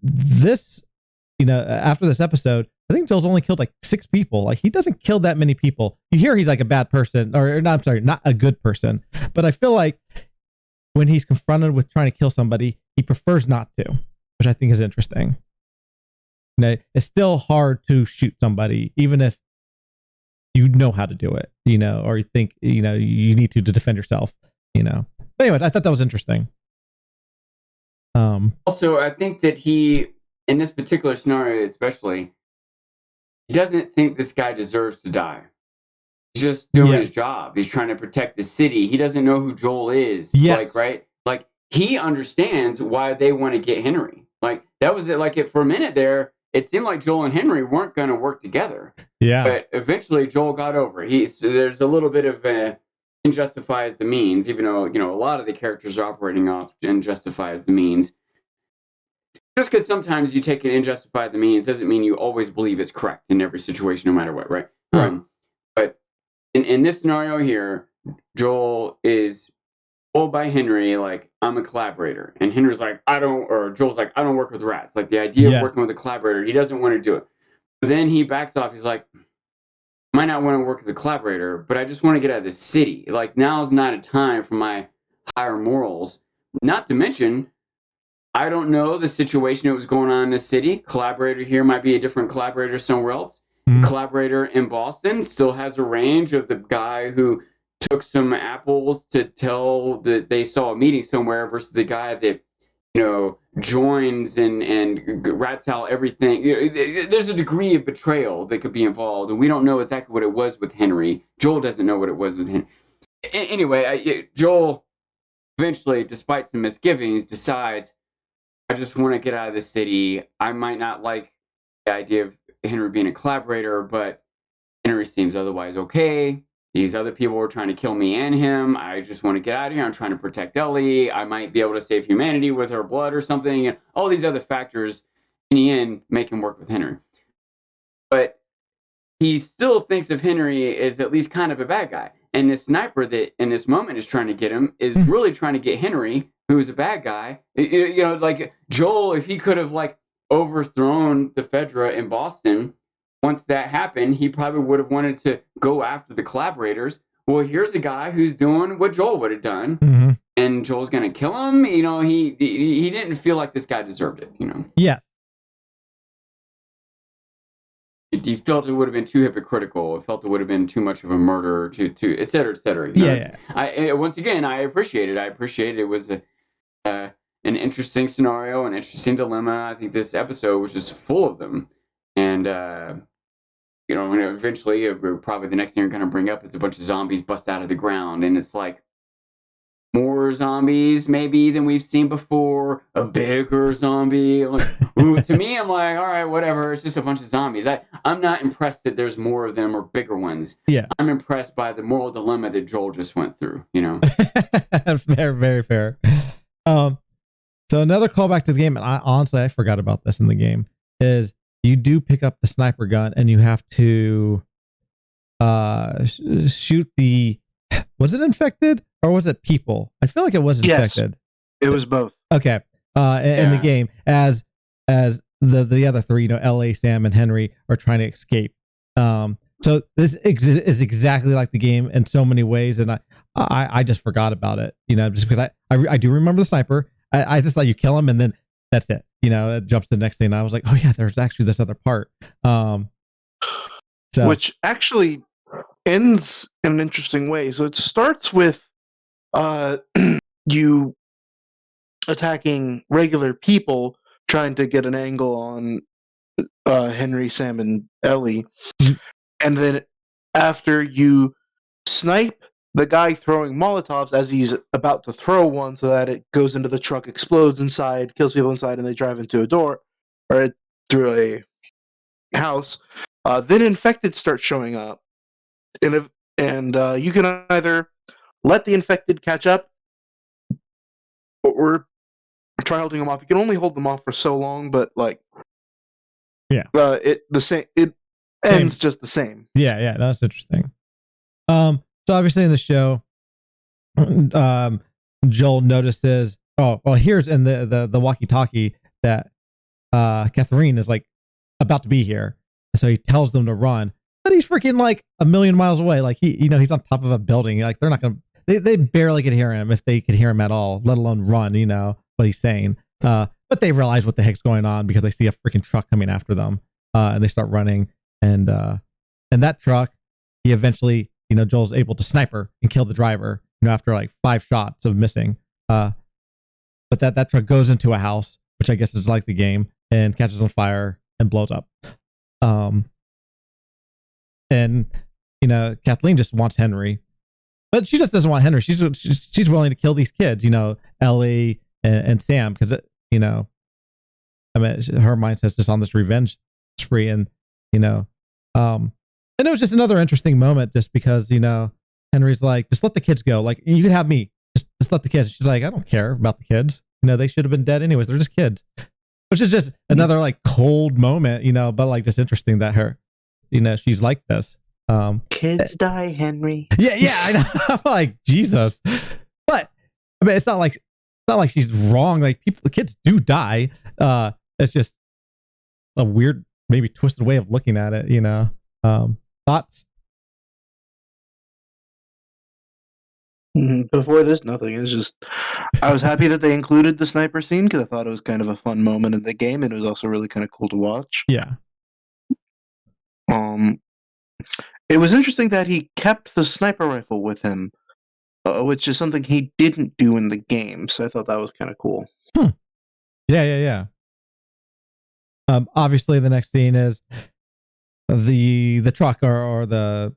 this, after this episode, I think Joel's only killed like 6 people. Like he doesn't kill that many people. You hear he's like a bad person, or not, I'm sorry, not a good person. But I feel like when he's confronted with trying to kill somebody, he prefers not to, which I think is interesting. It's still hard to shoot somebody, even if you know how to do it, or you think, you need to defend yourself, But anyway, I thought that was interesting. Also, I think that he, in this particular scenario especially, he doesn't think this guy deserves to die. He's just doing his job. He's trying to protect the city. He doesn't know who Joel is. Yes. Like, right? Like, he understands why they want to get Henry. Like, that was it. Like, for a minute there, it seemed like Joel and Henry weren't going to work together. Yeah. But eventually, Joel got over. There's a little bit of end justifies the means, even though, a lot of the characters are operating off end justifies the means. Just because sometimes you take an end justify the means doesn't mean you always believe it's correct in every situation, no matter what, right? But in this scenario here, Joel is told by Henry, like, I'm a collaborator. And Henry's like, Joel's like, I don't work with rats. Like, the idea of working with a collaborator, he doesn't want to do it. But then he backs off. He's like, I might not want to work with a collaborator, but I just want to get out of the city. Like, now's not a time for my higher morals. Not to mention, I don't know the situation that was going on in the city. Collaborator here might be a different collaborator somewhere else. Mm-hmm. Collaborator in Boston still has a range of the guy who took some apples to tell that they saw a meeting somewhere versus the guy that, joins and rats out everything. There's a degree of betrayal that could be involved, and we don't know exactly what it was with Henry. Joel doesn't know what it was with him. Anyway, Joel eventually, despite some misgivings, decides, I just want to get out of the city. I might not like the idea of Henry being a collaborator, but Henry seems otherwise okay. These other people are trying to kill me and him. I just want to get out of here. I'm trying to protect Ellie. I might be able to save humanity with her blood or something. And all these other factors, in the end, make him work with Henry. But he still thinks of Henry as at least kind of a bad guy. And this sniper that in this moment is trying to get him is really trying to get Henry, who's a bad guy. Like Joel, if he could have like overthrown the Fedra in Boston, once that happened, he probably would have wanted to go after the collaborators. Well, here's a guy who's doing what Joel would have done, and Joel's going to kill him. He didn't feel like this guy deserved it. Yes. He felt it would have been too hypocritical. It felt it would have been too much of a murder, to et cetera, et cetera. Once again, I appreciate it. I appreciate it. It was an interesting scenario, an interesting dilemma. I think this episode was just full of them. And, eventually, probably the next thing you're going to bring up is a bunch of zombies bust out of the ground. And it's like more zombies, maybe, than we've seen before. A bigger zombie. Like, to me, I'm like, all right, whatever. It's just a bunch of zombies. I'm not impressed that there's more of them or bigger ones. Yeah. I'm impressed by the moral dilemma that Joel just went through, Very, very fair. So another callback to the game, and I forgot about this in the game, is you do pick up the sniper gun and you have to shoot was it infected or was it people? I feel like it was infected. It was both. Okay. In the game, as the other three, LA, Sam, and Henry are trying to escape. So this is exactly like the game in so many ways, and I just forgot about it. Just because I do remember the sniper. I just thought you kill him and then that's it. It jumps to the next thing. And I was like, oh yeah, there's actually this other part. Which actually ends in an interesting way. So it starts with you attacking regular people, trying to get an angle on Henry, Sam, and Ellie. And then after you snipe the guy throwing Molotovs as he's about to throw one so that it goes into the truck, explodes inside, kills people inside, and they drive into a door or through a house, then infected start showing up. And you can either let the infected catch up or try holding them off. You can only hold them off for so long, but it ends just the same. Yeah, that's interesting. So obviously in the show, Joel notices. Here's in the walkie-talkie that Catherine is like about to be here, so he tells them to run, but he's freaking like a million miles away. Like he's on top of a building. Like they're not gonna. They barely could hear him if they could hear him at all, let alone run. What he's saying. But they realize what the heck's going on because they see a freaking truck coming after them, and they start running. And that truck, he eventually, Joel's able to sniper and kill the driver, after like 5 shots of missing. But that truck goes into a house, which I guess is like the game, and catches on fire and blows up. And Kathleen just wants Henry, but she just doesn't want Henry. She's willing to kill these kids, Ellie and Sam, because her mindset's just on this revenge spree, and and it was just another interesting moment, just because Henry's like, just let the kids go. Like, you can have me. Just let the kids. She's like, I don't care about the kids. They should have been dead anyways. They're just kids. Which is just another like cold moment, but like just interesting that her, she's like this. Kids die, Henry. Yeah, I know. I'm like, Jesus. But I mean, it's not like she's wrong. Like, kids do die. It's just a weird, maybe twisted way of looking at it. Thoughts? Before this, nothing. It's just, I was happy that they included the sniper scene because I thought it was kind of a fun moment in the game, and it was also really kind of cool to watch. Yeah. It was interesting that he kept the sniper rifle with him, which is something he didn't do in the game. So I thought that was kind of cool. Yeah. Obviously, the next scene is the truck or the.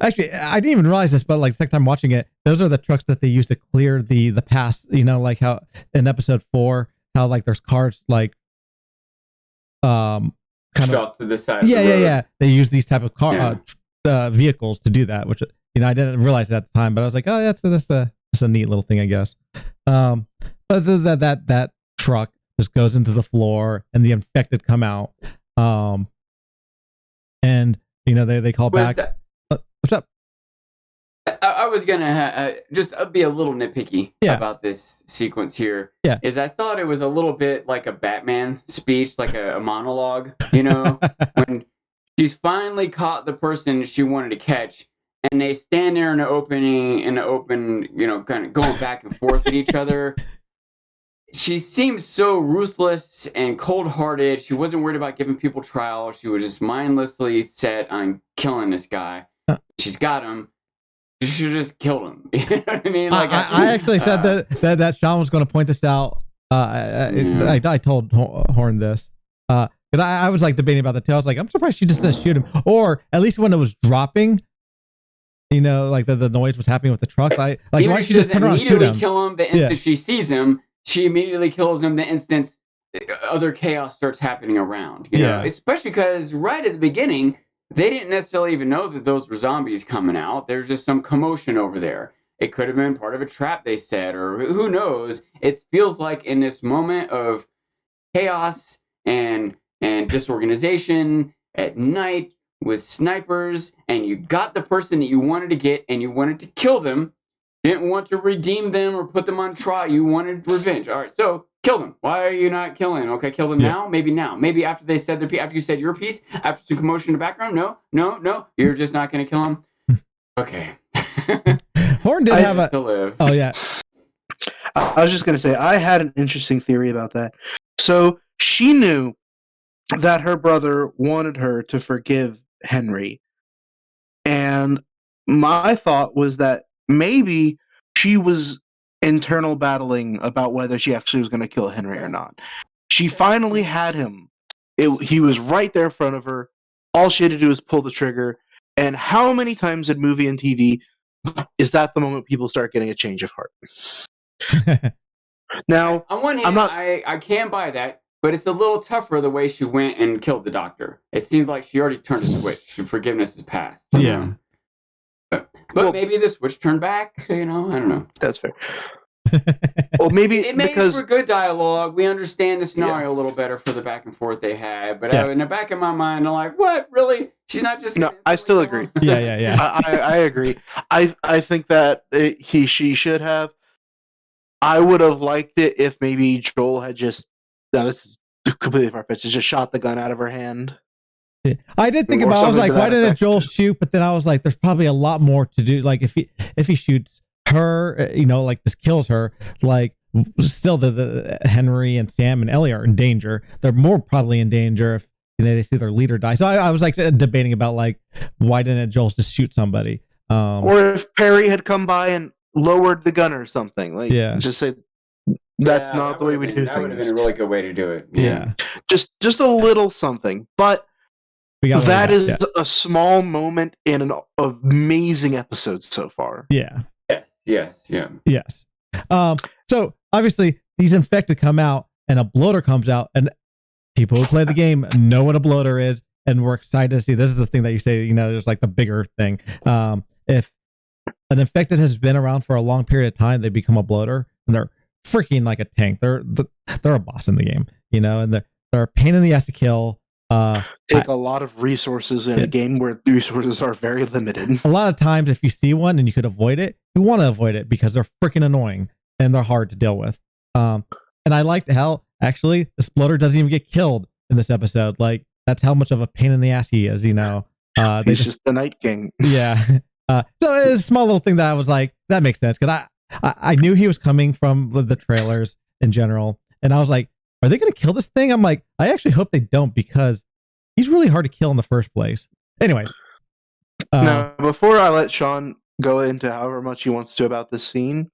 Actually, I didn't even realize this, but like the second time watching it, those are the trucks that they use to clear the pass. Like how in episode 4, how like there's cars like kind of to the side. Yeah. They use these type of car vehicles to do that, which I didn't realize that at the time, but I was like, oh, that's a neat little thing, I guess. But that truck just goes into the floor, and the infected come out. And they call back. What's up? I was gonna just be a little nitpicky about this sequence here. Yeah, is I thought it was a little bit like a Batman speech, like a monologue. When she's finally caught the person she wanted to catch, and they stand there in the open, kind of going back and forth at each other. She seems so ruthless and cold-hearted. She wasn't worried about giving people trial. She was just mindlessly set on killing this guy. She's got him. She should have just killed him. You know what I mean? Like, I actually said that Sean was going to point this out. I told Horn this. Because I was like debating about the tail. I was like, I'm surprised she just didn't shoot him. Or at least when it was dropping, like the noise was happening with the truck. Why don't she just turn around and shoot him? Kill him the instant she sees him. She immediately kills him the instant other chaos starts happening around. You know? Especially because right at the beginning, they didn't necessarily even know that those were zombies coming out. There's just some commotion over there. It could have been part of a trap they set, or who knows. It feels like in this moment of chaos and disorganization at night with snipers, and you got the person that you wanted to get, and you wanted to kill them. Didn't want to redeem them or put them on trial. You wanted revenge. All right, so kill them. Why are you not killing? Okay, kill them now. Maybe now. Maybe after they said their piece. After you said your piece. After some commotion in the background. No. You're just not going to kill them. Okay. Horn did have a. To live. Oh yeah. I was just going to say I had an interesting theory about that. So she knew that her brother wanted her to forgive Henry, and my thought was that maybe she was internal battling about whether she actually was going to kill Henry or not. She finally had him. He was right there in front of her. All she had to do was pull the trigger. And how many times in movie and TV is that the moment people start getting a change of heart? Now, on one hand, I can't buy that, but it's a little tougher the way she went and killed the doctor. It seems like she already turned a switch. Forgiveness is past. Yeah. But maybe the switch turned back. I don't know. That's fair. Well, maybe it makes for good dialogue. We understand the scenario a little better for the back and forth they had. But in the back of my mind, I'm like, what? Really? She's not just... No, I still agree. Yeah. I agree. I think that she should have. I would have liked it if maybe Joel had just... No, this is completely far-fetched. Just shot the gun out of her hand. Yeah. I did think about it. I was like, why didn't Joel shoot? But then I was like, there's probably a lot more to do. Like, if he shoots her, like this kills her, like still the Henry and Sam and Ellie are in danger. They're more probably in danger if they see their leader die. So I was like debating about like, why didn't Joel just shoot somebody? Or if Perry had come by and lowered the gun or something. Like, just say, that's not the way we do things. That would have been a really good way to do it. Yeah. Just a little something. But that is a small moment in an amazing episode so far. Yeah. Yes. So obviously these infected come out and a bloater comes out, and people who play the game know what a bloater is, and we're excited to see. This is the thing that you say, there's like the bigger thing. If an infected has been around for a long period of time, they become a bloater, and they're freaking like a tank. They're a boss in the game, and they're a pain in the ass to kill. Take a lot of resources in a game where the resources are very limited. A lot of times, if you see one and you could avoid it, you want to avoid it because they're freaking annoying and they're hard to deal with. And I liked how actually this bloater doesn't even get killed in this episode. Like, that's how much of a pain in the ass he is. He's just the Night King. Yeah. So it's a small little thing that I was like, that makes sense, because I knew he was coming from the trailers in general, and I was like, are they going to kill this thing? I'm like, I actually hope they don't, because he's really hard to kill in the first place. Anyways. Now, before I let Sean go into however much he wants to about this scene,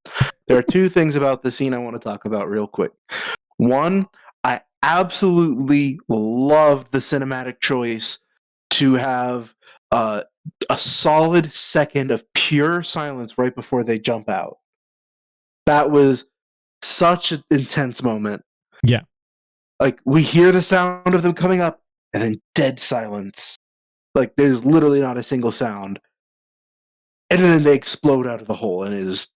there are two things about the scene I want to talk about real quick. One, I absolutely loved the cinematic choice to have a solid second of pure silence right before they jump out. That was such an intense moment. Yeah. Like, we hear the sound of them coming up, and then dead silence. Like, there's literally not a single sound. And then they explode out of the hole, and it is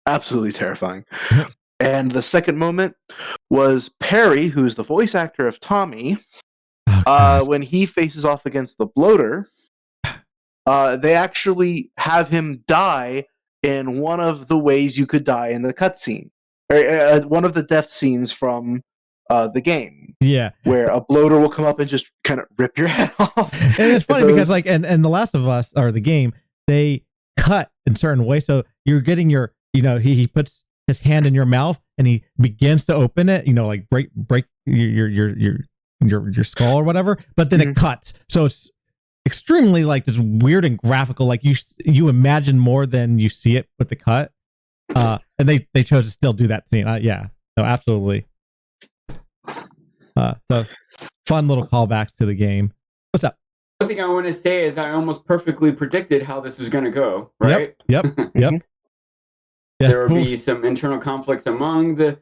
absolutely terrifying. And the second moment was Perry, who's the voice actor of Tommy, when he faces off against the bloater, they actually have him die in one of the ways you could die in the cutscene. One of the death scenes from the game. Yeah. Where a bloater will come up and just kind of rip your head off. And it's funny because like, and The Last of Us, or the game, they cut in certain ways. So you're getting your, he puts his hand in your mouth and he begins to open it, like break your skull or whatever, but then it cuts. So it's extremely like just weird and graphical. Like you imagine more than you see it with the cut. And they chose to still do that scene. Yeah, no, absolutely. So fun little callbacks to the game. What's up? One thing I want to say is I almost perfectly predicted how this was going to go, right? Yep. Yeah. There will be some internal conflicts among the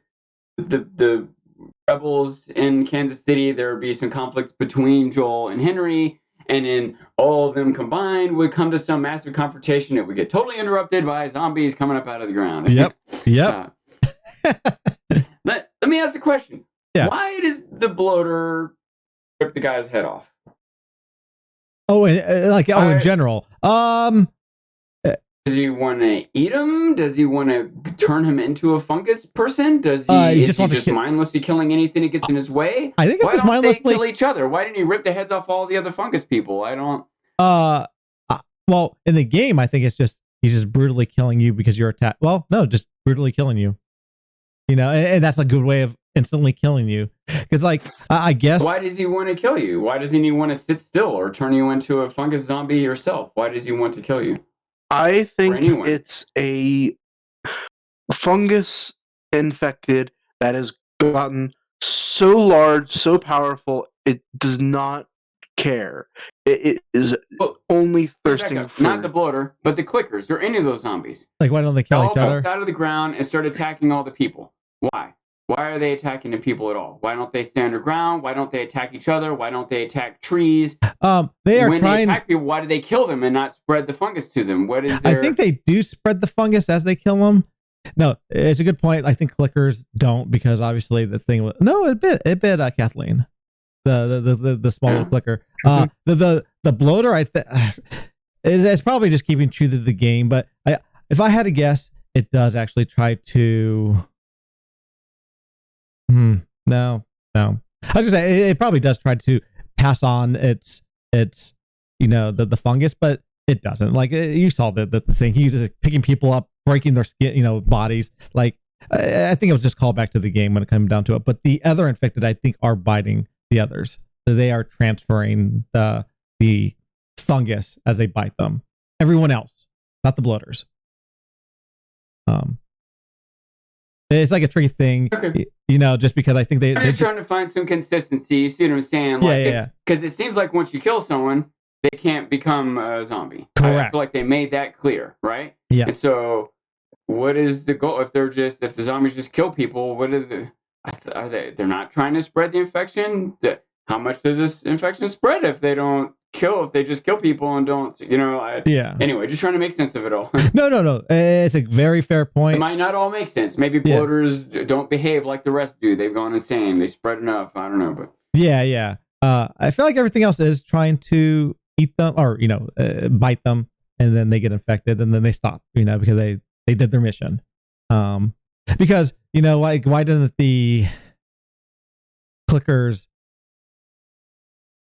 rebels in Kansas City. There would be some conflicts between Joel and Henry, and then all of them combined would come to some massive confrontation. It would get totally interrupted by zombies coming up out of the ground. Yep. Let me ask a question. Yeah. Why does the bloater rip the guy's head off? Oh, in general. Does he want to eat him? Does he want to turn him into a fungus person? Does he just mindlessly killing anything that gets in his way? I think it's just mindlessly. Why don't they kill each other? Why didn't he rip the heads off all the other fungus people? I don't. Well, in the game, I think it's just he's just brutally killing you because you're attacked. Well, no, just brutally killing you. And that's a good way of instantly killing you. Because, like, I guess. Why does he want to kill you? Why doesn't he want to sit still or turn you into a fungus zombie yourself? Why does he want to kill you? I think it's fungus infected that has gotten so large, so powerful, it does not care. It is only thirsting for... Not the bloater, but the clickers, or any of those zombies. Like, why don't they kill each other? Out of the ground and start attacking all the people. Why? Why are they attacking the people at all? Why don't they stay underground? Why don't they attack each other? Why don't they attack trees? They are when trying. They attack people, why do they kill them and not spread the fungus to them? What is their... I think they do spread the fungus as they kill them. No, it's a good point. I think clickers don't, because obviously the thing was it bit Kathleen, the small little clicker. The bloater, it's probably just keeping true to the game. But if I had to guess, it does actually try to. No. I was gonna say it probably does try to pass on its the fungus, but it doesn't. Like, you saw the thing. He was just picking people up, breaking their skin, bodies. Like, I think it was just called back to the game when it comes down to it. But the other infected, I think, are biting the others. So they are transferring the fungus as they bite them. Everyone else, not the bloaters. It's like a tricky thing, okay. Just because I think I'm just trying to find some consistency. You see what I'm saying? Like, because it seems like once you kill someone, they can't become a zombie. Correct. I feel like they made that clear, right? Yeah. And so, what is the goal? If the zombies just kill people, what are they? They're not trying to spread the infection. How much does this infection spread if they don't kill? If they just kill people and don't, Anyway, just trying to make sense of it all. No. It's a very fair point. It might not all make sense. Maybe bloaters don't behave like the rest do. They've gone insane. They spread enough. I don't know, but yeah. I feel like everything else is trying to eat them or bite them, and then they get infected, and then they stop. Because they did their mission. Because like, why didn't the clickers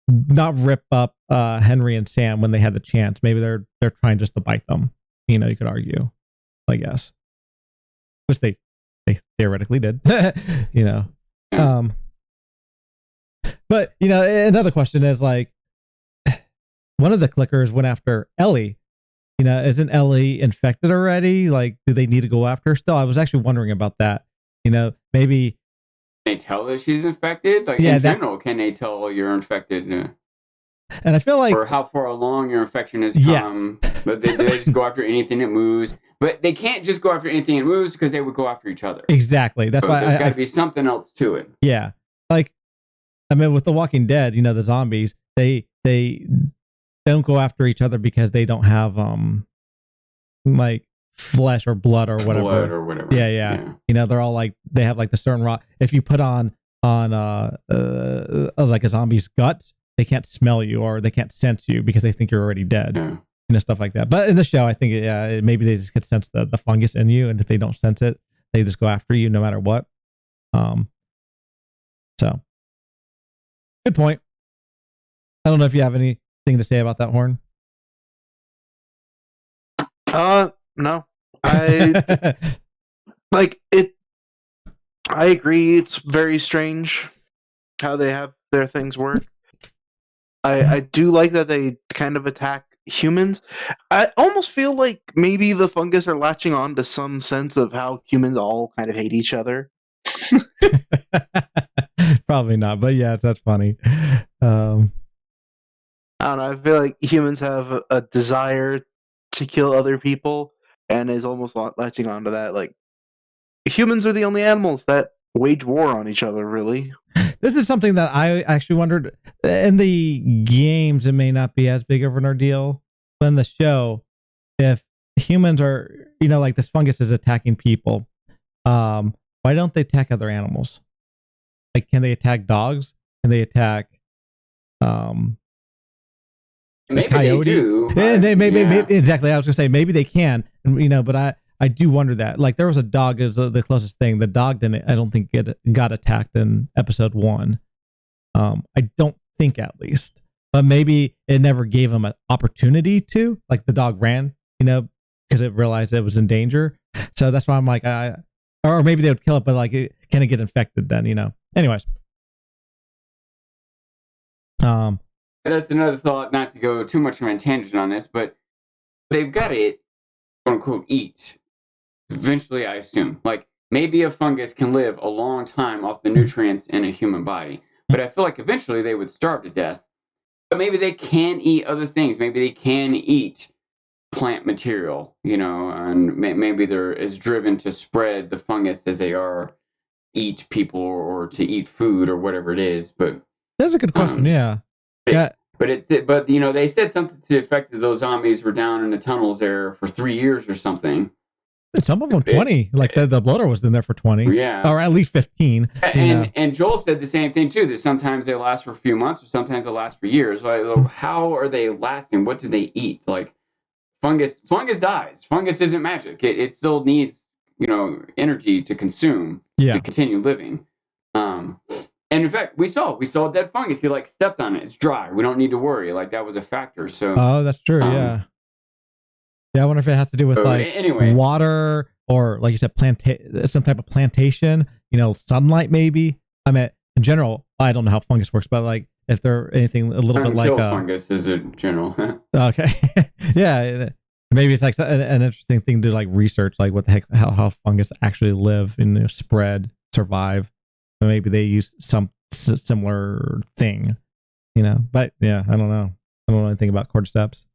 not rip up Henry and Sam when they had the chance? Maybe they're trying just to bite them. You could argue, I guess, which they theoretically did. But another question is, like, one of the clickers went after Ellie. Isn't Ellie infected already? Like, do they need to go after her still? I was actually wondering about that. Maybe they tell that she's infected. Like, in general, can they tell you're infected? And I feel like, or how far along your infection has come. Yes. But they just go after anything that moves. But they can't just go after anything that moves, because they would go after each other. Exactly. That's why there's got to be something else to it. Yeah. Like, with The Walking Dead, the zombies, they don't go after each other because they don't have like flesh or blood or whatever. Yeah. They're all like, they have like the certain raw. If you put on like a zombie's guts, they can't smell you or they can't sense you because they think you're already dead. Yeah. Stuff like that. But in the show, I think maybe they just could sense the fungus in you, and if they don't sense it, they just go after you no matter what. So good point. I don't know if you have anything to say about that, Horn. No. I like it. I agree. It's very strange how they have their things work. I do like that they kind of attack humans. I almost feel like maybe the fungus are latching on to some sense of how humans all kind of hate each other. Probably not, but yeah, that's funny. I don't know. I feel like humans have a desire to kill other people, and is almost latching onto that. Like, humans are the only animals that wage war on each other, really. This is something that I actually wondered. In the games, it may not be as big of an ordeal, but in the show, if humans are, like this fungus is attacking people, why don't they attack other animals? Like, can they attack dogs? Can they attack maybe coyote? They do. Maybe exactly. I was gonna say maybe they can, but I do wonder that. Like, there was a dog is the closest thing. The dog didn't. I don't think it got attacked in episode 1. I don't think, at least, but maybe it never gave him an opportunity to. Like, the dog ran, because it realized it was in danger. So that's why I'm like, or maybe they would kill it, but like, can it get infected then? Anyways. That's another thought, not to go too much of a tangent on this, but they've got to, quote unquote, eat Eventually, I assume. Like, maybe a fungus can live a long time off the nutrients in a human body. But I feel like eventually they would starve to death. But maybe they can eat other things. Maybe they can eat plant material, and maybe they're as driven to spread the fungus as they are eat people or to eat food or whatever it is. But that's a good question. Yeah. But they said something to the effect that those zombies were down in the tunnels there for 3 years or something. Some of them 20, like the bloater was in there for 20, yeah, or at least 15. And Joel said the same thing too. That sometimes they last for a few months, or sometimes they last for years. Like, how are they lasting? What do they eat? Like, fungus dies. Fungus isn't magic. It still needs energy to consume to continue living. And in fact, we saw dead fungus. He stepped on it. It's dry. We don't need to worry. Like, that was a factor. So that's true. Yeah. I wonder if it has to do with water or, like you said, some type of plantation, sunlight maybe. I mean, in general, I don't know how fungus works, but like if there anything a little bit like fungus is a general. Okay. Yeah. Maybe it's like an interesting thing to like research, like what the heck, how fungus actually live and spread, survive. So maybe they use some similar thing, but yeah, I don't know. I don't know anything about cordyceps.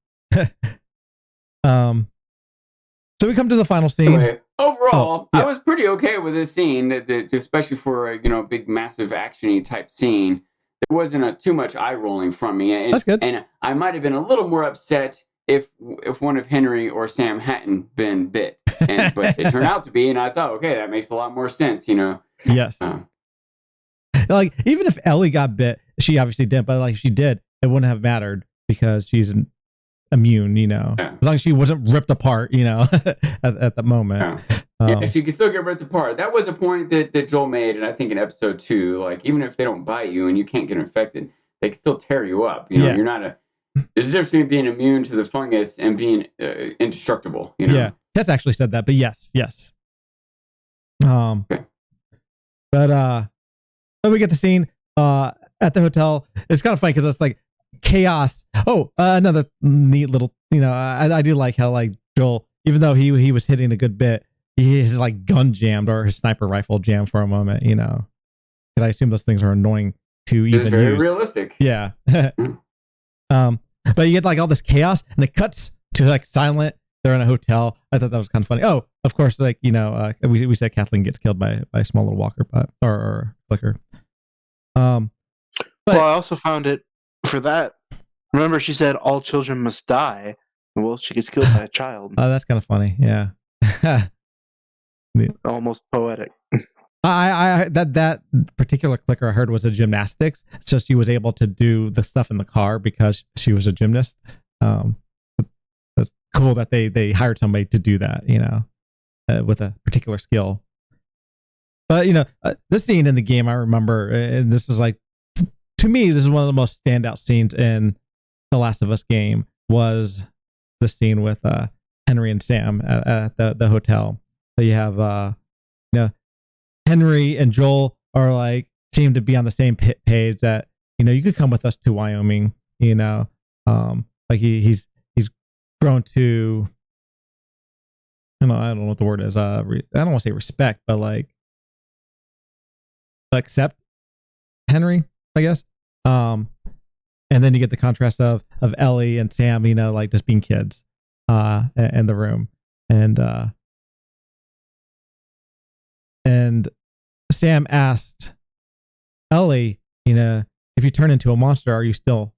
So we come to the final scene. Anyway, overall, I was pretty okay with this scene, especially for a big, massive, action-y type scene. There wasn't too much eye rolling from me. And, that's good. And I might have been a little more upset if one of Henry or Sam hadn't been bit, but it turned out to be, and I thought, okay, that makes a lot more sense, Yes. Like, even if Ellie got bit, she obviously didn't, but like if she did, it wouldn't have mattered because she's immune, as long as she wasn't ripped apart, at the moment. Yeah, she can still get ripped apart. That was a point that Joel made, and I think in episode 2, like, even if they don't bite you and you can't get infected, they can still tear you up. You're not there's a difference between being immune to the fungus and being indestructible. Yeah, Tess actually said that, but yes. Okay. But so we get the scene at the hotel. It's kind of funny because it's like chaos. Another neat little, I do like how like Joel, even though he was hitting a good bit, his like gun jammed or his sniper rifle jammed for a moment, because I assume those things are annoying to even use. It's very realistic. Yeah. But you get like all this chaos and it cuts to like silent. They're in a hotel. I thought that was kind of funny. Oh, of course, like, we said Kathleen gets killed by a small little walker or flicker. But I also found it for that. Remember, she said all children must die. Well, she gets killed by a child. Oh, that's kind of funny. Yeah. Almost poetic. I that particular clicker I heard was a gymnastics, so she was able to do the stuff in the car because she was a gymnast. It's cool that they hired somebody to do that, with a particular skill. But this scene in the game, I remember, and this is like, to me, this is one of the most standout scenes in the Last of Us game, was the scene with Henry and Sam at the hotel. So you have Henry and Joel are like, seem to be on the same page that, you could come with us to Wyoming, like he's grown to, I don't know what the word is. I don't want to say respect, but like accept Henry, I guess. And then you get the contrast of Ellie and Sam, like just being kids, in the room. And Sam asked Ellie, if you turn into a monster, are you still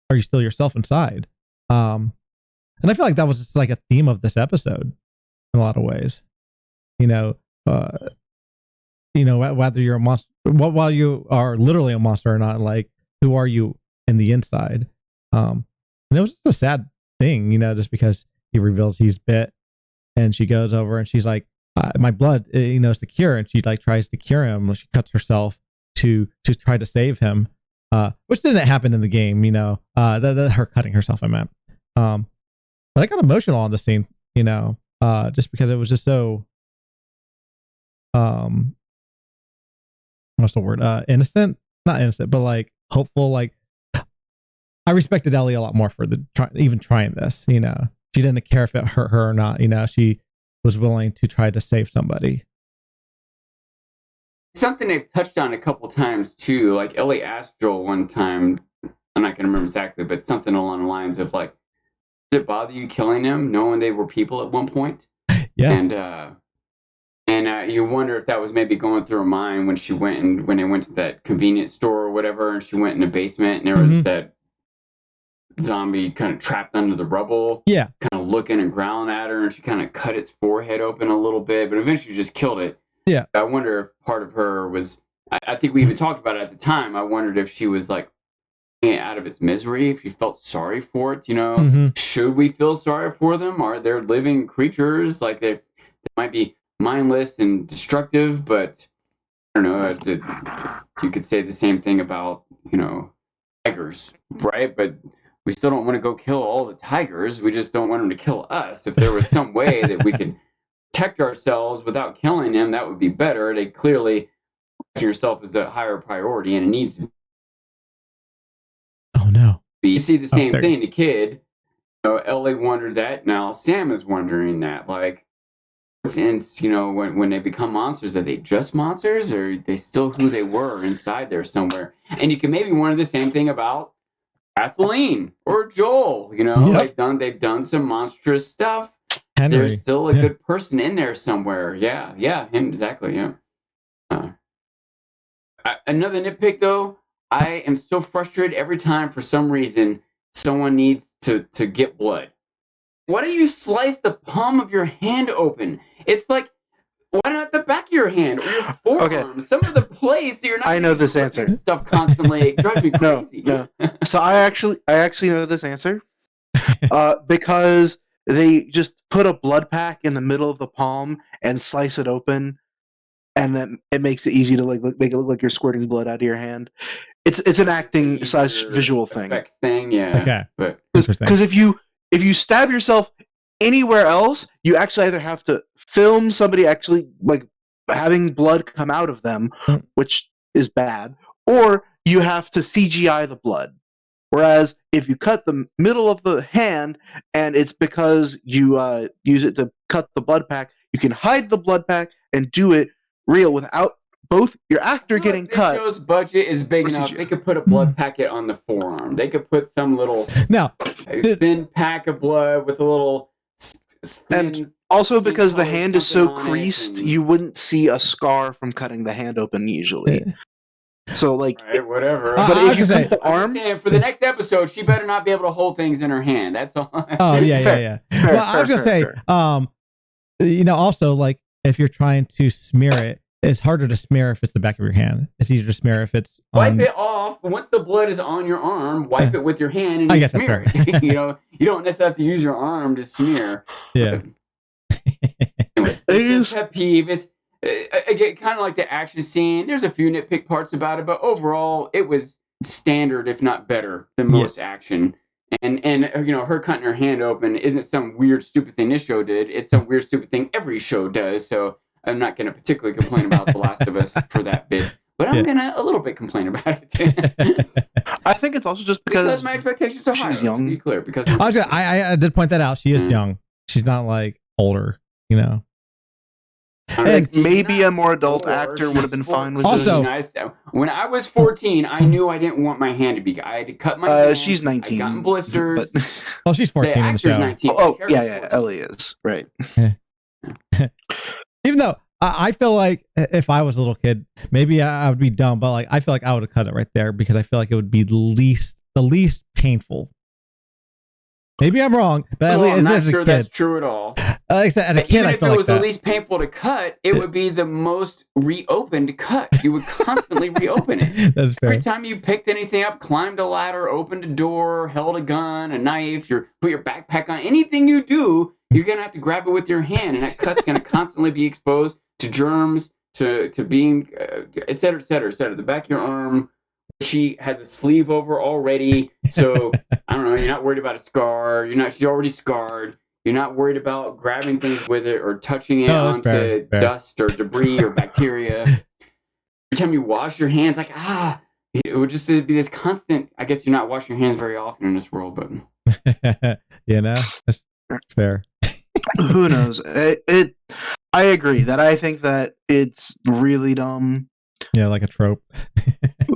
yourself inside? And I feel like that was just like a theme of this episode in a lot of ways. Whether you're a monster, while you are literally a monster or not, like, who are you in the inside? And it was just a sad thing, just because he reveals he's bit, and she goes over and she's like, my blood, is to cure, and she like tries to cure him. She cuts herself to try to save him, which didn't happen in the game. Her cutting herself, I meant. But I got emotional on the scene, just because it was just so, what's the word? Innocent, not innocent, but like hopeful. Like, I respected Ellie a lot more for even trying this. She didn't care if it hurt her or not. She was willing to try to save somebody. Something they've touched on a couple times too. Like Ellie asked Joel one time, I'm not going to remember exactly, but something along the lines of like, "Does it bother you killing them, knowing they were people at one point?" Yes. And you wonder if that was maybe going through her mind when they went to that convenience store or whatever, and she went in the basement and there was that zombie kind of trapped under the rubble. Yeah. Kind of looking and growling at her, and she kind of cut its forehead open a little bit, but eventually just killed it. Yeah. I wonder if part of her was, I think we even talked about it at the time. I wondered if she was like out of its misery, if she felt sorry for it, Should we feel sorry for them? Are they living creatures? Like they might be mindless and destructive, but I don't know. You could say the same thing about, tigers, right? But we still don't want to go kill all the tigers. We just don't want them to kill us. If there was some way that we could protect ourselves without killing them, that would be better. They clearly, yourself is a higher priority, and it needs to be. Oh no! You see the same thing. The kid, Ellie wondered that. Now Sam is wondering that. Like, since when they become monsters, are they just monsters, or are they still who they were inside there somewhere? And you can maybe wonder the same thing about Kathleen or Joel. Yep. They've done some monstrous stuff. Henry. There's still a good person in there somewhere. Yeah, him exactly. Yeah. Another nitpick though. I am so frustrated every time for some reason someone needs to get blood. Why don't you slice the palm of your hand open? It's like, why not the back of your hand or your forearm? Okay. Some of the place you're not. I know this answer. Stuff constantly drives me crazy. No. So I actually know this answer, because they just put a blood pack in the middle of the palm and slice it open, and then it makes it easy to make it look like you're squirting blood out of your hand. It's an acting / visual thing. Yeah. Okay. But because if you stab yourself anywhere else, you actually either have to film somebody actually like having blood come out of them, which is bad, or you have to CGI the blood. Whereas if you cut the middle of the hand and it's because you use it to cut the blood pack, you can hide the blood pack and do it real without both your actor getting cut. This show's budget is big enough. They could put a blood packet on the forearm. They could put some little thin pack of blood with a little. And also because the hand is so creased, you wouldn't see a scar from cutting the hand open usually. So whatever. But if you cut the arm, for the next episode, she better not be able to hold things in her hand. That's all. Oh yeah. Well, I was gonna say, also like if you're trying to smear it, it's harder to smear if it's the back of your hand. It's easier to smear if it's wipe it off. Once the blood is on your arm, wipe it with your hand and smear it. You don't necessarily have to use your arm to smear. Yeah. Anyway, it's a pet peeve. It's again kind of like the action scene. There's a few nitpick parts about it, but overall, it was standard, if not better, than most action. And her cutting her hand open isn't some weird stupid thing this show did. It's some weird stupid thing every show does. So I'm not going to particularly complain about The Last of Us for that bit, but I'm going to a little bit complain about it. I think it's also just because my expectations are higher. She's young. To be clear, because I did point that out. She is young. She's not like older, And maybe a more adult actor would have been fine with also, it. When I was 14, I knew I didn't want my hand to be. I had to cut my hand. She's 19. I got blisters. Well, she's 14 in the show. 19. Yeah, Ellie is. Right. Even though I feel like if I was a little kid, maybe I would be dumb, but I feel like I would have cut it right there because I feel like it would be the least painful. Maybe I'm wrong, but I'm not sure that's true at all. Like I said, as a kid, I feel like that. Even if it was the least painful to cut, it would be the most reopened cut. You would constantly reopen it. That's fair. Every time you picked anything up, climbed a ladder, opened a door, held a gun, a knife, put your backpack on, anything you do, you're going to have to grab it with your hand, and that cut's going to constantly be exposed to germs, to being, et cetera, et cetera, et cetera. The back of your arm, she has a sleeve over already, so I don't know, you're not worried about a scar, she's already scarred, you're not worried about grabbing things with it or touching it onto dust or debris or bacteria. Every time you wash your hands, it would just be this constant, I guess you're not washing your hands very often in this world, but that's fair. Who knows? I agree that I think that it's really dumb. Yeah, like a trope.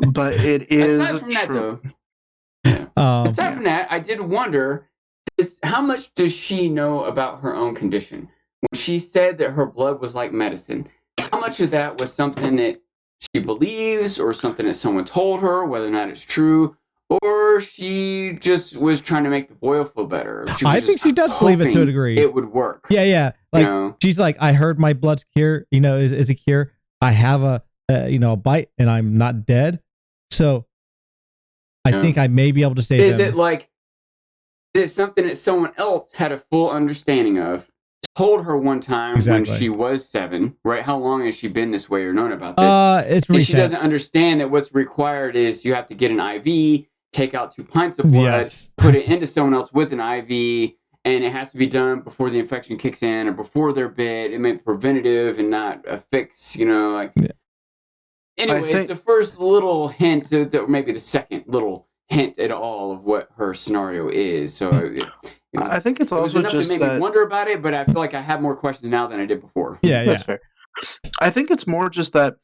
But it is aside from that, though. Yeah. Aside from that, I did wonder how much does she know about her own condition? When she said that her blood was like medicine, how much of that was something that she believes or something that someone told her, whether or not it's true, or she just was trying to make the boy feel better? I think she does believe it to a degree. It would work. Yeah. Like, she's like, I heard my blood's cure, is a cure. I have a bite and I'm not dead. So I think I may be able to save him. Is it something that someone else had a full understanding of, told her one time when she was 7, right? How long has she been this way or known about this? It's recent. She doesn't understand that what's required is you have to get an IV, take out 2 pints of blood, put it into someone else with an IV, and it has to be done before the infection kicks in or before they're bit. It may be preventative and not a fix, Anyways, the first little hint, or maybe the second little hint at all of what her scenario is. So I think it's also enough just to make me wonder about it, but I feel like I have more questions now than I did before. Yeah, that's fair. I think it's more just that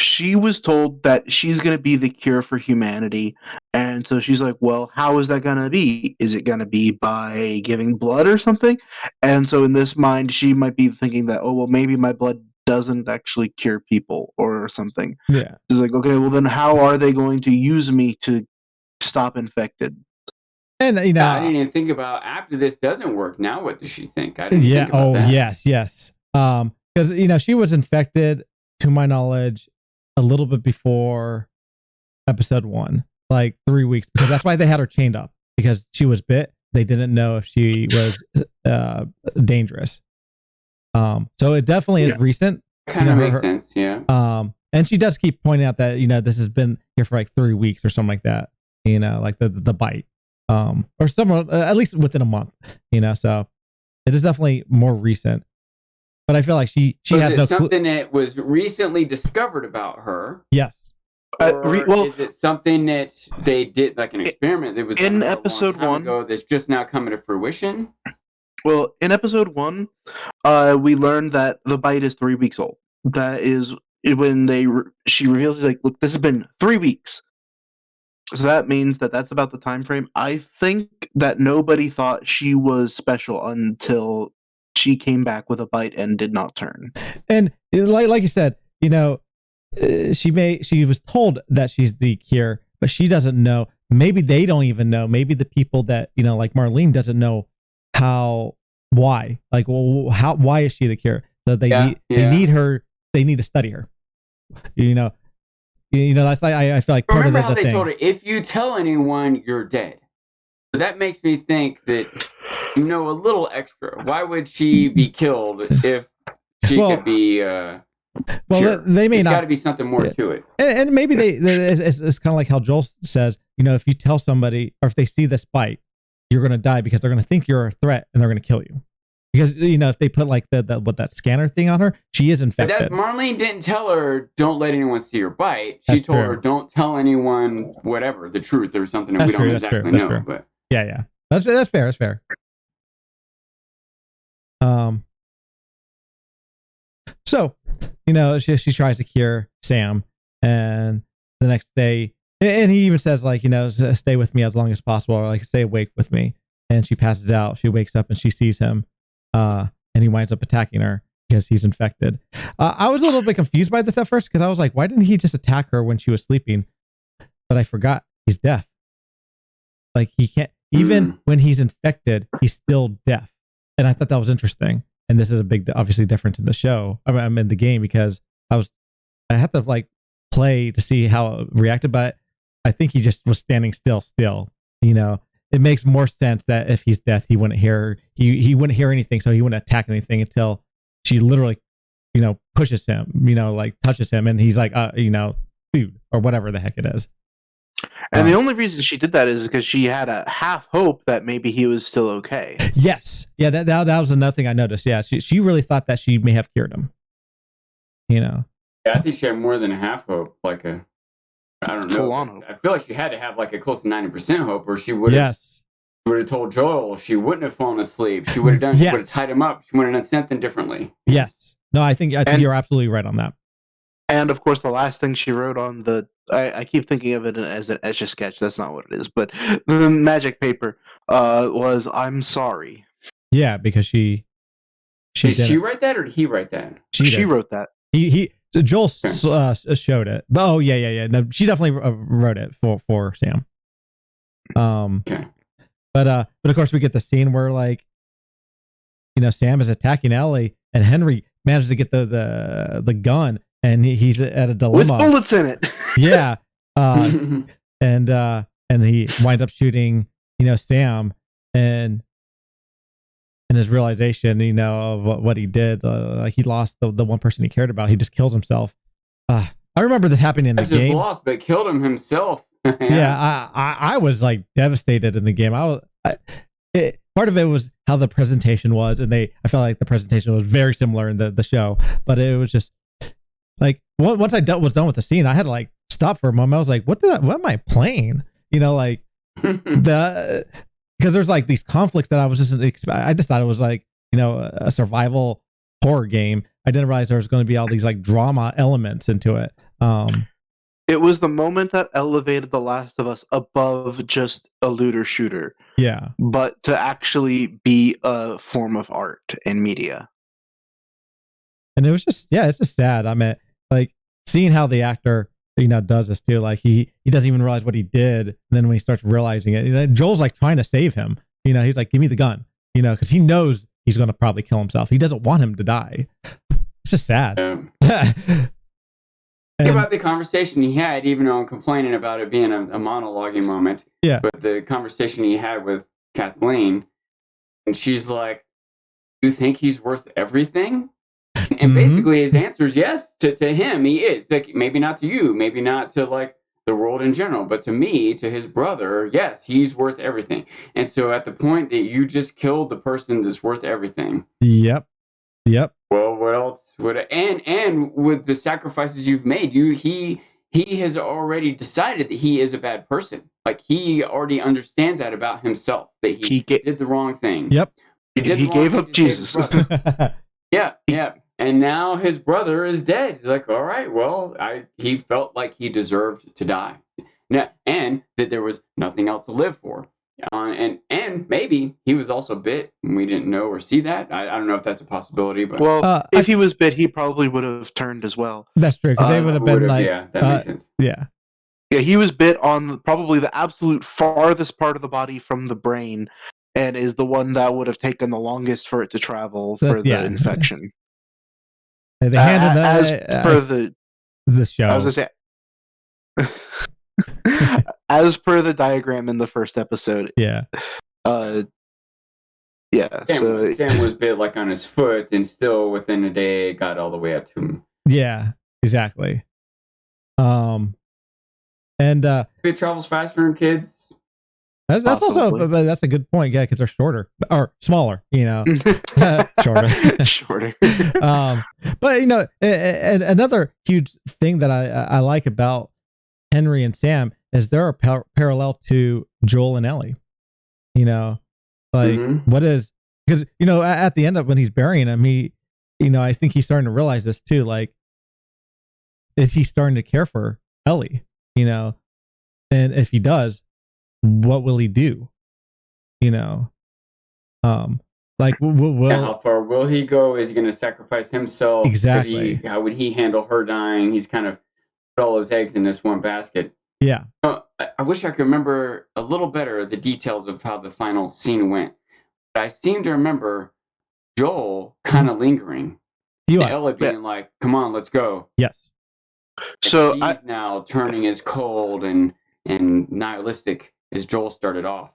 she was told that she's going to be the cure for humanity, and so she's like, well, how is that going to be? Is it going to be by giving blood or something? And so in this mind, she might be thinking that, oh, well, maybe my blood doesn't actually cure people or something. Yeah. It's like, okay, well, then how are they going to use me to stop infected? And I didn't even think about, after this doesn't work, now what does she think? I didn't think about that. Yes. Because she was infected, to my knowledge, a little bit before episode 1, like 3 weeks, because that's why they had her chained up, because she was bit. They didn't know if she was dangerous. So it definitely is recent. Kind of makes sense, yeah. And she does keep pointing out that this has been here for like 3 weeks or something like that. Like the bite, or somewhere at least within a month. So it is definitely more recent. But I feel like she has no something that was recently discovered about her. Yes. Or is it something that they did, like an experiment that was in episode 1 ago that's just now coming to fruition? Well, in episode 1, we learned that the bite is 3 weeks old. That is when she reveals, she's like, look, this has been 3 weeks. So that means that's about the time frame. I think that nobody thought she was special until she came back with a bite and did not turn. And like you said, she was told that she's the cure, but she doesn't know. Maybe they don't even know. Maybe the people that like Marlene doesn't know why. Like, well, why is she the cure? So they need her. They need to study her. That's like I feel like part Remember of how the they thing. told her, if you tell anyone, you're dead. So that makes me think that a little extra. Why would she be killed if she could be? They may There's not. Got to be something more to it. And maybe it's kind of like how Joel says. If you tell somebody, or if they see this bite, you're going to die because they're going to think you're a threat and they're going to kill you. Because if they put like that scanner thing on her, she is infected. But Marlene didn't tell her, don't let anyone see your bite. She told her, don't tell anyone whatever, the truth or something that we don't exactly know. But yeah, that's fair. That's fair. So she tries to cure Sam, and the next day, and he even says like stay with me as long as possible, or like stay awake with me. And she passes out. She wakes up and she sees him. And he winds up attacking her because he's infected. I was a little bit confused by this at first because I was like, why didn't he just attack her when she was sleeping? But I forgot he's deaf. Like he can't, even when he's infected, he's still deaf. And I thought that was interesting. And this is a big, obviously, difference in the show. I'm in the game because I had to like play to see how it reacted, but I think he just was standing still. It makes more sense that if he's deaf, he wouldn't hear anything, so he wouldn't attack anything until she literally, pushes him, like touches him, and he's like, food or whatever the heck it is. And the only reason she did that is because she had a half hope that maybe he was still okay. Yes, yeah, that was another thing I noticed. Yeah, she really thought that she may have cured him. Yeah, I think she had more than a half hope, like I don't know. I feel like she had to have like a close to 90% hope, or she would have would have told Joel, she wouldn't have fallen asleep. She would have done. She would have tied him up. She would have done something differently. Yes. No, I think you're absolutely right on that. And of course, the last thing she wrote on the I keep thinking of it as an Etch a Sketch. That's not what it is, but the magic paper was "I'm sorry." Yeah, because she did she write that or did he write that? She wrote that. Joel showed it. Oh yeah. No, she definitely wrote it for Sam. Okay. But of course we get the scene where Sam is attacking Ellie and Henry managed to get the gun and he's at a dilemma with bullets in it. Yeah. And he winds up shooting Sam and his realization of what he did, he lost the one person he cared about. He just killed himself. I remember this happening in the game. Just lost, but killed him himself. Yeah, I was devastated in the game. Part of it was how the presentation was, and I felt like the presentation was very similar in the show. But it was just once I was done with the scene, I had to stop for a moment. I was like, what am I playing? Because there's these conflicts that I just thought it was a survival horror game. I didn't realize there was going to be all these drama elements into it. It was the moment that elevated The Last of Us above just a looter shooter. Yeah. But to actually be a form of art and media. And it was just, it's just sad. I mean, seeing how the actor, does this too. He doesn't even realize what he did. And then when he starts realizing it, Joel's trying to save him. He's like, give me the gun, because he knows he's going to probably kill himself. He doesn't want him to die. It's just sad. Think about the conversation he had, even though I'm complaining about it being a monologuing moment. Yeah. But the conversation he had with Kathleen, and she's like, "You think he's worth everything?" And basically, his answer is yes. To him, he is. Maybe not to you, maybe not to the world in general, but to me, to his brother, yes, he's worth everything. And so, at the point that you just killed the person that's worth everything. Yep. Well, what else would and with the sacrifices you've made, he has already decided that he is a bad person. He already understands that about himself, that he did the wrong thing. Yep. He gave up Jesus. Yeah. And now his brother is dead. All right, well, he felt like he deserved to die. Now, and that there was nothing else to live for. And maybe he was also bit and we didn't know or see that. I don't know if that's a possibility, but if he was bit, he probably would have turned as well. That's true, because they would have been that makes sense. Yeah, he was bit on probably the absolute farthest part of the body from the brain, and is the one that would have taken the longest for it to travel for the infection. They handled that as per the show. I was gonna say. As per the diagram in the first episode. Yeah. Sam was bit on his foot, and still within a day got all the way up to him. Yeah, exactly. And it travels faster in kids. That's also that's a good point, yeah, because they're shorter or smaller, shorter. But another huge thing that I like about Henry and Sam is they're a parallel to Joel and Ellie. What is, because at the end of when he's burying him, I think he's starting to realize this too. Is he starting to care for Ellie? And if he does, what will he do? How far will he go? Is he going to sacrifice himself? Exactly. How would he handle her dying? He's kind of put all his eggs in this one basket. Yeah. I wish I could remember a little better the details of how the final scene went. But I seem to remember Joel kind of lingering. Ella being like, "Come on, let's go." Yes. So he's now turning as cold and nihilistic as Joel started off.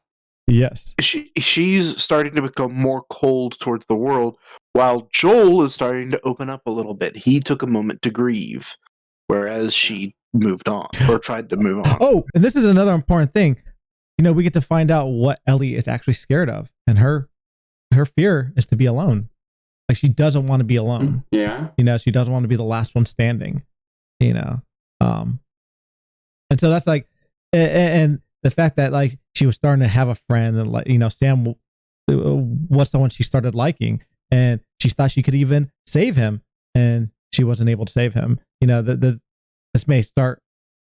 Yes. She's starting to become more cold towards the world, while Joel is starting to open up a little bit. He took a moment to grieve, whereas she moved on or tried to move on. Oh, and this is another important thing. We get to find out what Ellie is actually scared of, and her fear is to be alone. She doesn't want to be alone. Yeah. She doesn't want to be the last one standing. And so that's and the fact that like she was starting to have a friend, and like Sam was someone she started liking, and she thought she could even save him, and she wasn't able to save him. This may start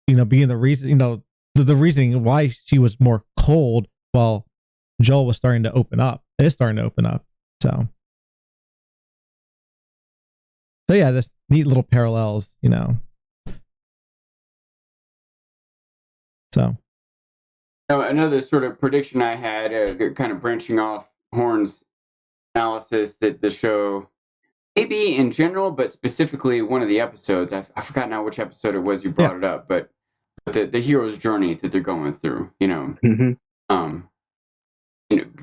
being the reason, the reasoning why she was more cold while Joel was starting to open up. Is starting to open up. So yeah, just neat little parallels, So another sort of prediction I had, kind of branching off Horn's analysis, that the show, maybe in general, but specifically one of the episodes, I forgot now which episode it was you brought it up, but the hero's journey that they're going through,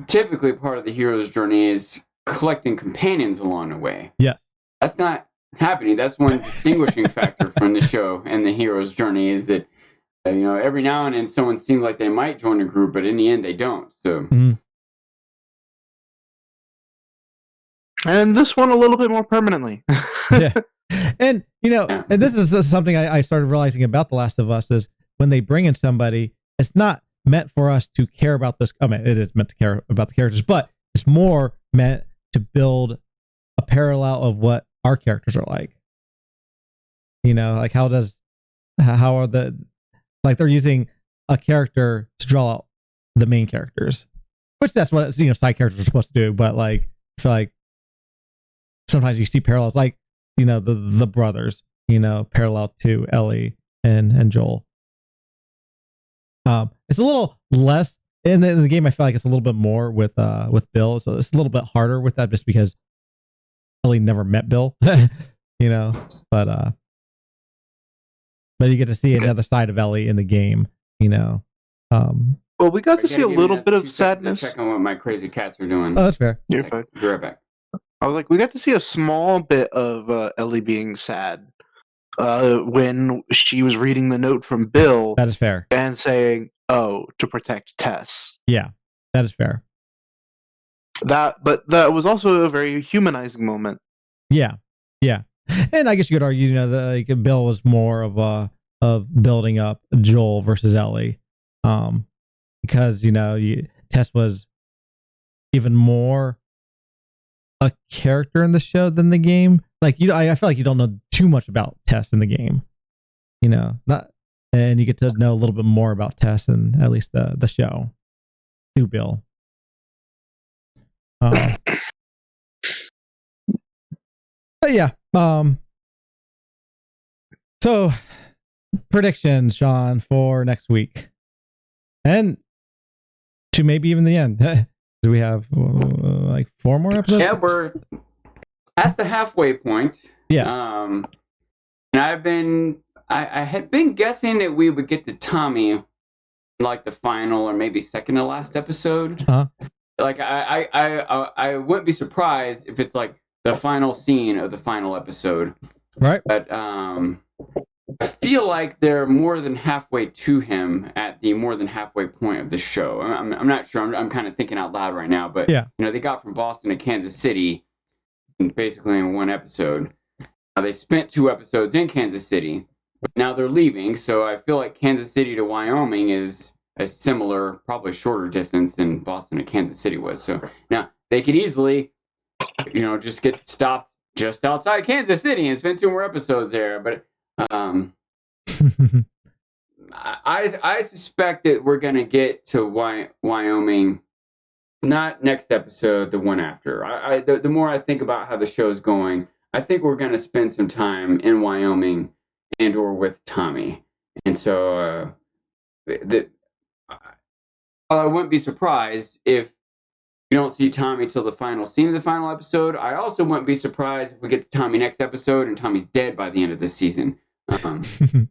typically part of the hero's journey is collecting companions along the way. Yes. That's not happening. That's one distinguishing factor from the show and the hero's journey, is that every now and then someone seems like they might join a group, but in the end they don't. So, and this one a little bit more permanently. Yeah, and and this is something I started realizing about The Last of Us, is when they bring in somebody, it's not meant for us to care about this. I mean, it is meant to care about the characters, but it's more meant to build a parallel of what our characters are like. Like how are they're using a character to draw out the main characters, which that's what side characters are supposed to do. But like, I feel like sometimes you see parallels, like the brothers, parallel to Ellie and Joel. It's a little less in the game. I feel like it's a little bit more with Bill, so it's a little bit harder with that, just because Ellie never met Bill, but you get to see another side of Ellie in the game, Well, we got to see a little bit of sadness. Check on what my crazy cats are doing. Oh, that's fair. You're fine. Be right back. I was like, we got to see a small bit of Ellie being sad when she was reading the note from Bill. That is fair. And saying, "Oh, to protect Tess." Yeah, that is fair. But that was also a very humanizing moment. Yeah. And I guess you could argue, that Bill was more of building up Joel versus Ellie, because Tess was even more a character in the show than the game. Like I feel like you don't know too much about Tess in the game, and you get to know a little bit more about Tess in at least the show through Bill. But yeah. So predictions, Sean, for next week, and to maybe even the end. Do we have like 4 more episodes? Yeah, we're past the halfway point. Yeah. And I had been guessing that we would get to Tommy in like the final or maybe second to last episode. Like I wouldn't be surprised if it's like the final scene of the final episode. Right. But I feel like they're more than halfway to him at the more than halfway point of the show. I'm not sure. I'm kind of thinking out loud right now. But yeah, they got from Boston to Kansas City basically in one episode. They spent 2 episodes in Kansas City, but now they're leaving. So I feel like Kansas City to Wyoming is a similar, probably shorter distance than Boston to Kansas City was. So now they could easily, just get stopped just outside Kansas City and spend 2 more episodes there. But I suspect that we're going to get to Wyoming, not next episode, the one after. The more I think about how the show's going, I think we're going to spend some time in Wyoming and or with Tommy. And so I wouldn't be surprised if you don't see Tommy till the final scene of the final episode. I also wouldn't be surprised if we get to Tommy next episode and Tommy's dead by the end of this season. But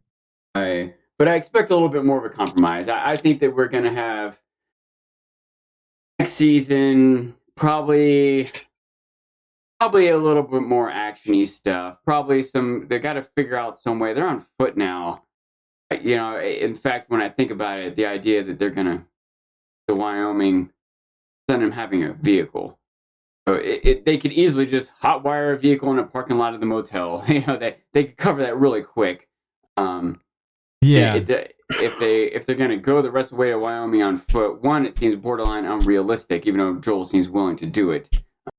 I expect a little bit more of a compromise. I think that we're going to have next season probably a little bit more action-y stuff. Probably they got to figure out some way. They're on foot now. In fact, when I think about it, the idea that they're going to Wyoming, than them having a vehicle. So they could easily just hotwire a vehicle in a parking lot of the motel. They could cover that really quick. Yeah. if they're going to go the rest of the way to Wyoming on foot, one, it seems borderline unrealistic, even though Joel seems willing to do it.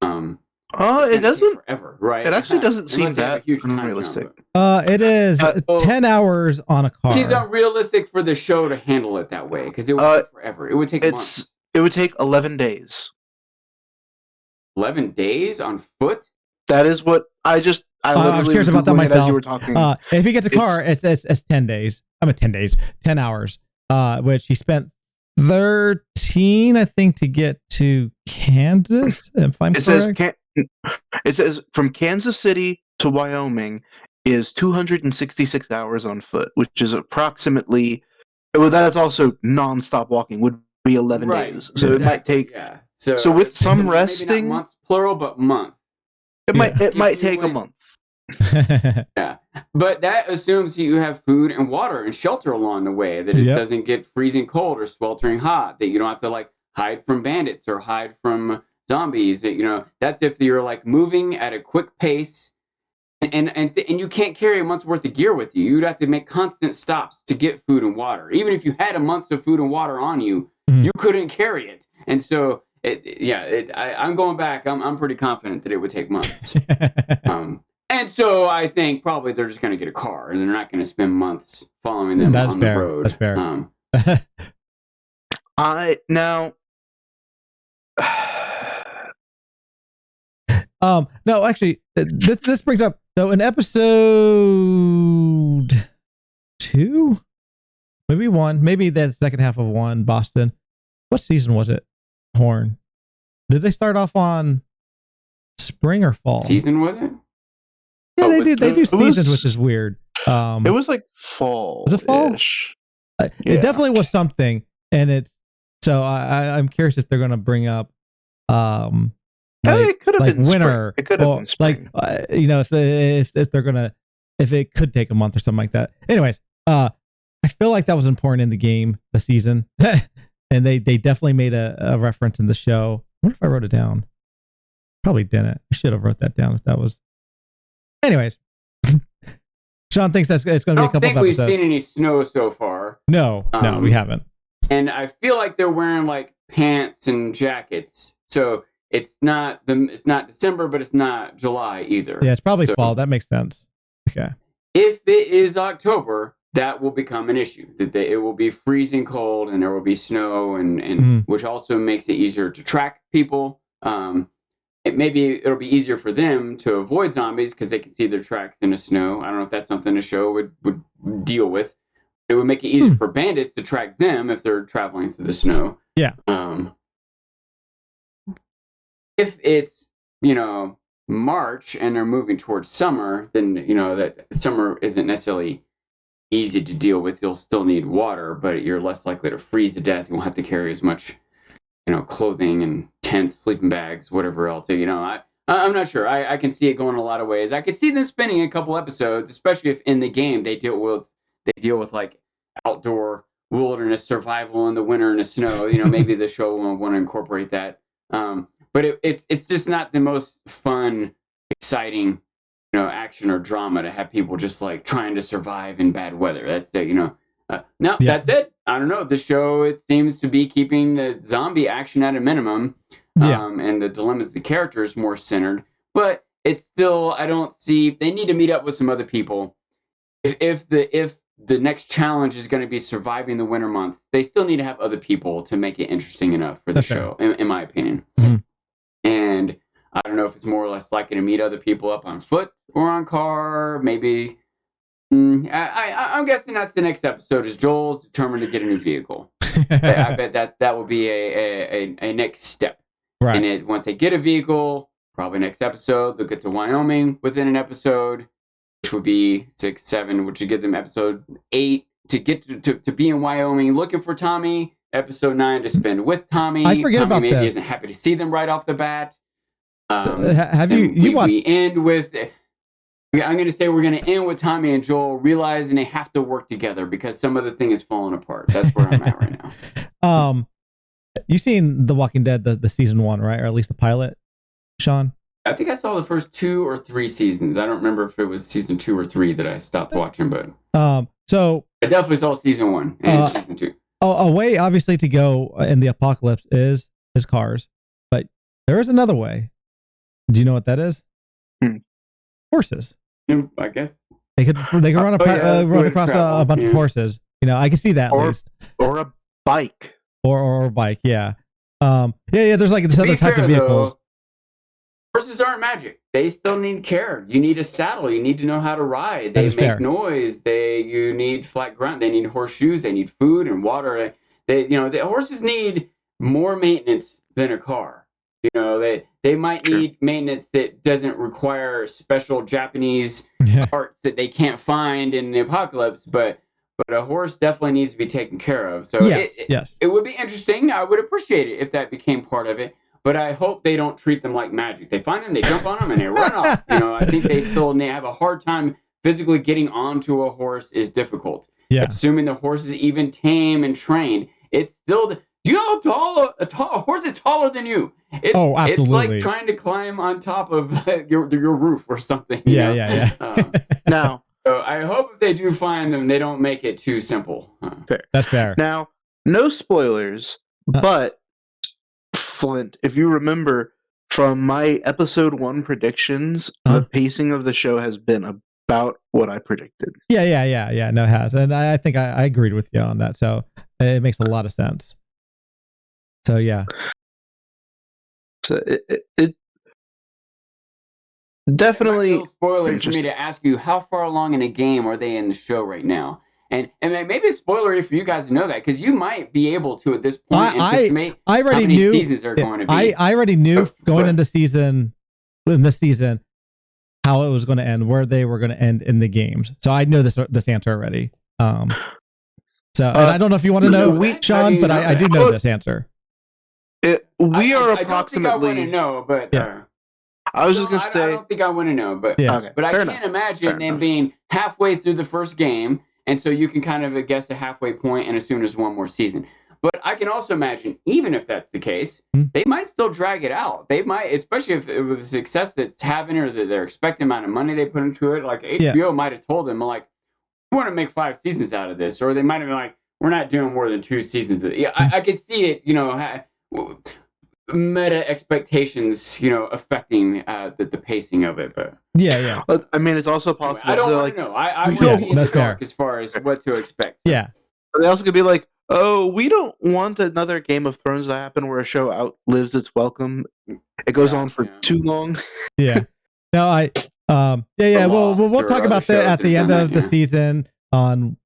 It doesn't forever, right? It actually doesn't seem that unrealistic. It is 10 hours on a car. It seems unrealistic for the show to handle it that way because it would take forever. It would take months. It would take 11 days. 11 days on foot? That is what I was curious about that myself. As you were talking. If he gets a car, it's 10 days. 10 hours. Which he spent 13, I think, to get to Kansas. If I'm correct. It says from Kansas City to Wyoming is 266 hours on foot, which is approximately. Well, that's also nonstop walking. Would be 11 days. So it might take. Yeah. So with some resting, maybe not months plural, but month. It might take a month. Yeah, but that assumes you have food and water and shelter along the way. That it doesn't get freezing cold or sweltering hot. That you don't have to hide from bandits or hide from zombies. That that's if you're moving at a quick pace, and you can't carry a month's worth of gear with you. You'd have to make constant stops to get food and water. Even if you had a month of food and water on you, you couldn't carry it. And so, I'm going back. I'm pretty confident that it would take months. And so I think probably they're just going to get a car, and they're not going to spend months following them on the road. That's fair. No, actually, this brings up, so in episode 2, maybe 1, maybe the second half of 1, Boston. What season was it? Horn. Did they start off on spring or fall? Season was it? Yeah, they do seasons, which is weird. It was fall. Was it fall? It definitely was something, and it's so I'm curious if they're going to bring up it could have been winter. Spring. It could have been spring. If they're gonna, if it could take a month or something like that. Anyways, I feel like that was important in the game, the season, and they definitely made a reference in the show. I wonder if I wrote it down. Probably didn't. I should have wrote that down if that was. Anyways, Sean thinks it's going to be a couple of episodes. I don't think we've seen any snow so far. No, we haven't. And I feel like they're wearing pants and jackets, so it's not December, but it's not July either. Yeah, it's probably fall. That makes sense. Okay. If it is October, that will become an issue. It will be freezing cold, and there will be snow, and which also makes it easier to track people. Maybe it'll be easier for them to avoid zombies because they can see their tracks in the snow. I don't know if that's something the show would deal with. It would make it easier for bandits to track them if they're traveling through the snow. Yeah. If it's March and they're moving towards summer, then that summer isn't necessarily easy to deal with. You'll still need water, but you're less likely to freeze to death. You won't have to carry as much clothing and tents, sleeping bags, whatever else. I'm not sure. I can see it going a lot of ways. I could see them spending a couple episodes, especially if in the game they deal with outdoor wilderness survival in the winter and the snow. Maybe the show will want to incorporate that. But it's just not the most fun, exciting, action or drama to have people just trying to survive in bad weather. That's it. That's it. I don't know. The show, it seems to be keeping the zombie action at a minimum, and the dilemmas of the characters more centered. But it's still, I don't see. They need to meet up with some other people. If the next challenge is going to be surviving the winter months, they still need to have other people to make it interesting enough for the show, in my opinion. Mm-hmm. And I don't know if it's more or less likely to meet other people up on foot or on car, maybe. I'm guessing that's the next episode. Is Joel's determined to get a new vehicle? I bet that will be a next step. Right. And once they get a vehicle, probably next episode they'll get to Wyoming within an episode, which would be 6, 7, which would give them episode 8 to get to be in Wyoming looking for Tommy. Episode 9 to spend with Tommy. I forget Tommy about maybe this. Isn't happy to see them right off the bat. Have you watched? We end with. I'm going to say we're going to end with Tommy and Joel realizing they have to work together because some of the thing is falling apart. That's where I'm at right now. You've seen The Walking Dead, the season 1, right? Or at least the pilot, Sean? I think I saw the first 2 or 3 seasons. I don't remember if it was season 2 or 3 that I stopped watching, but so I definitely saw season 1 and season 2. A way, obviously, to go in the apocalypse is cars, but there is another way. Do you know what that is? Horses. I guess they could run across a bunch of horses. I can see that at least. Or a bike. Or a bike, yeah. There's like this other type of vehicles. Though, horses aren't magic. They still need care. You need a saddle. You need to know how to ride. They make noise. You need flat ground. They need horseshoes. They need food and water. The horses need more maintenance than a car. They might need maintenance that doesn't require special Japanese parts that they can't find in the apocalypse, but a horse definitely needs to be taken care of. So it would be interesting. I would appreciate it if that became part of it. But I hope they don't treat them like magic. They find them, they jump on them, and they run off. I think they still have a hard time physically getting onto a horse is difficult. Yeah. Assuming the horse is even tame and trained, it's still. Do you know how tall a horse is taller than you? Absolutely. It's like trying to climb on top of your roof or something. Yeah. Now, so I hope if they do find them, they don't make it too simple. Fair. That's fair. Now, no spoilers, but Flint, if you remember from my episode 1 predictions, the pacing of the show has been about what I predicted. Yeah. No, it has, and I think I agreed with you on that. So it makes a lot of sense. So yeah. So it definitely spoiler for me to ask you how far along in a game are they in the show right now, and maybe it's spoilery for you guys to know that because you might be able to at this point anticipate I already how many knew seasons are going to be. I already knew going into this season how it was going to end, where they were going to end in the games. So I know this answer already. And I don't know if you want to know, Sean, but I do know this answer. We are approximately. I don't think I want to know, but I was just gonna say. I don't think I want to know, but Okay, but I can't imagine them being halfway through the first game, and so you can kind of guess a halfway point and assume there's one more season. But I can also imagine, even if that's the case, they might still drag it out. They might, especially if with the success that's having or they're expecting amount of money they put into it. Like HBO might have told them, like, we want to make 5 seasons out of this, or they might have been like, we're not doing more than 2 seasons. I could see it, meta expectations, affecting the pacing of it. But I mean, it's also possible. I don't want to know. I want to be in the dark as far as what to expect. Yeah, but they also could be like, oh, we don't want another Game of Thrones to happen where a show outlives its welcome. It goes on for too long. Yeah. No, we'll talk about that at the end of the season on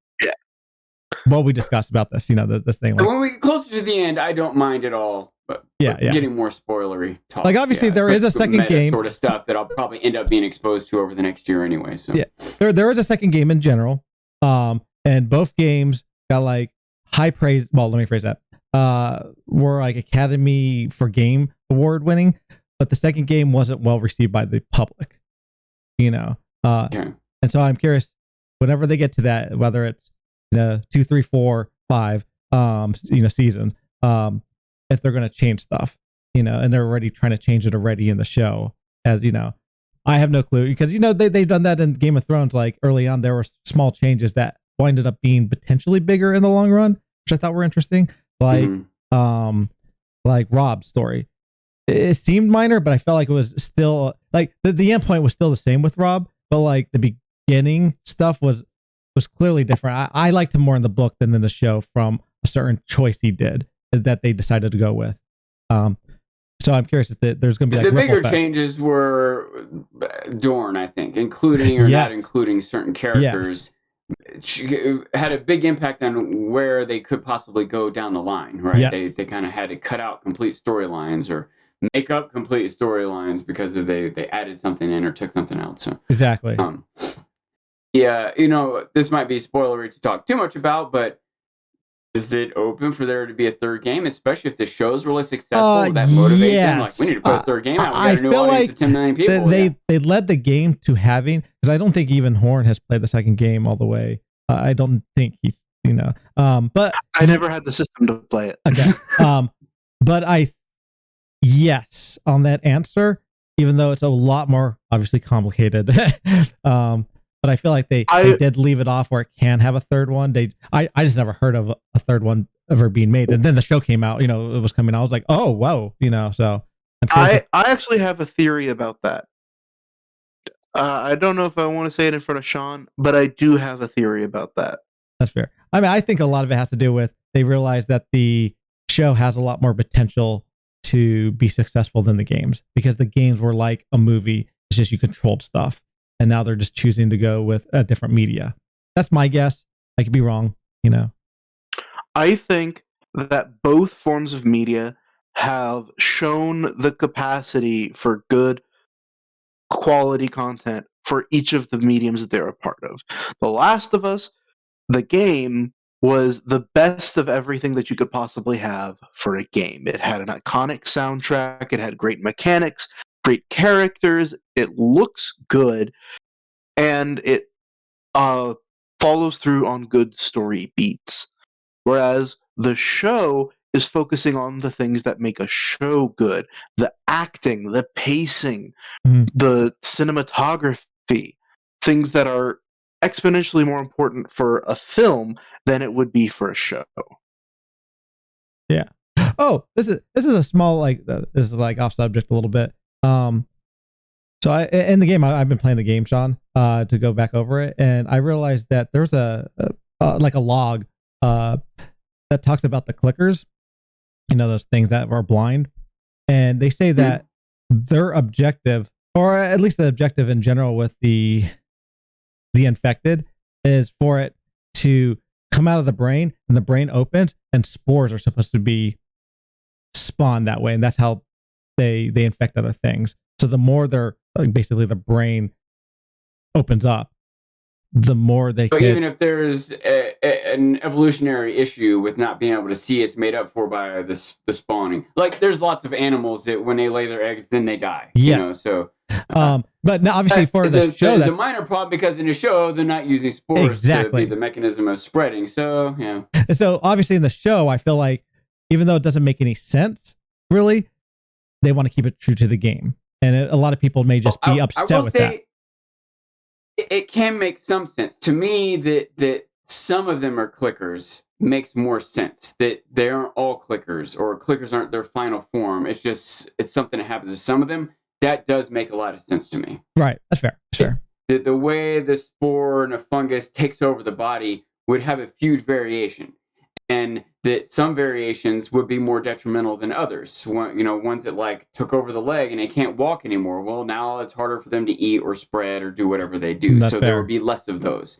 what we discussed about this. This thing. Like, when we get closer to the end, I don't mind at all. But getting more spoilery talk. Like obviously there is a second game sort of stuff that I'll probably end up being exposed to over the next year anyway. So there is a second game in general, and both games got like high praise. Well, let me phrase that. Were like Academy for Game Award winning, but the second game wasn't well received by the public. And so I'm curious whenever they get to that, whether it's 2, 3, 4, 5, seasons, if they're going to change stuff, and they're already trying to change it already in the show. As I have no clue because they've done that in Game of Thrones. Like early on, there were small changes that ended up being potentially bigger in the long run, which I thought were interesting. Like Rob's story, it seemed minor, but I felt like it was still like the end point was still the same with Rob, but like the beginning stuff was clearly different. I liked him more in the book than in the show from a certain choice he did that they decided to go with. So I'm curious if there's going to be like the bigger changes were Dorne, I think, including or not including certain characters. Had a big impact on where they could possibly go down the line, right? Yes. They kind of had to cut out complete storylines or make up complete storylines because they added something in or took something out. So exactly. This might be spoilery to talk too much about, but is it open for there to be a third game, especially if the show's really successful? That motivates them. Like, we need to put a third game out. We got a new audience of 10 million people. They led the game to having, because I don't think even Horn has played the second game all the way. I don't think he's, but I never had the system to play it. Okay. But yes, on that answer, even though it's a lot more obviously complicated. But I feel like they did leave it off where it can have a third one. I just never heard of a third one ever being made. And then the show came out, it was coming out. I was like, oh, whoa, so. I actually have a theory about that. I don't know if I want to say it in front of Sean, but I do have a theory about that. That's fair. I mean, I think a lot of it has to do with they realized that the show has a lot more potential to be successful than the games, because the games were like a movie. It's just you controlled stuff. And now they're just choosing to go with a different media. That's my guess. I could be wrong, I think that both forms of media have shown the capacity for good quality content for each of the mediums that they're a part of. The Last of Us, the game, was the best of everything that you could possibly have for a game. It had an iconic soundtrack, it had great mechanics, great characters, it looks good, and it follows through on good story beats. Whereas the show is focusing on the things that make a show good: the acting, the pacing, the cinematography, things that are exponentially more important for a film than it would be for a show. Yeah. Oh, this is a small this is off subject a little bit. So in the game, I've been playing the game, Sean, to go back over it, and I realized that there's a log that talks about the clickers, those things that are blind, and they say that their objective, or at least the objective in general with the infected, is for it to come out of the brain, and the brain opens, and spores are supposed to be spawned that way, and that's how they infect other things. So the more they're basically the brain opens up, the more they. So even if there's an evolutionary issue with not being able to see, it's made up for by the spawning. Like there's lots of animals that when they lay their eggs, then they die. Yeah. So. But now obviously for the show, there's a minor problem because in the show they're not using spores to be the mechanism of spreading. So yeah. And so obviously in the show, I feel like even though it doesn't make any sense, really, they want to keep it true to the game. And a lot of people may just be upset with that. It can make some sense to me that some of them are clickers. Makes more sense that they aren't all clickers, or clickers aren't their final form. It's something that happens to some of them. That does make a lot of sense to me. Right, that's fair. Sure. The way the spore and a fungus takes over the body would have a huge variation, and that some variations would be more detrimental than others. Ones that took over the leg and they can't walk anymore. Well, now it's harder for them to eat or spread or do whatever they do. That's so fair. There would be less of those.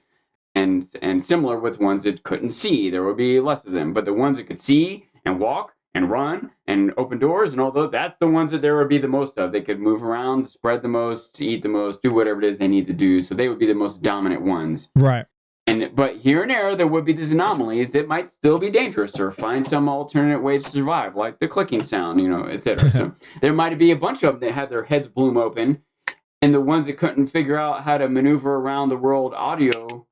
And similar with ones that couldn't see, there would be less of them. But the ones that could see and walk and run and open doors and all those, that's the ones that there would be the most of. They could move around, spread the most, eat the most, do whatever it is they need to do. So they would be the most dominant ones. Right. But here and there would be these anomalies that might still be dangerous or find some alternate way to survive, like the clicking sound, etc. So there might be a bunch of them that had their heads bloom open, and the ones that couldn't figure out how to maneuver around the world audioly,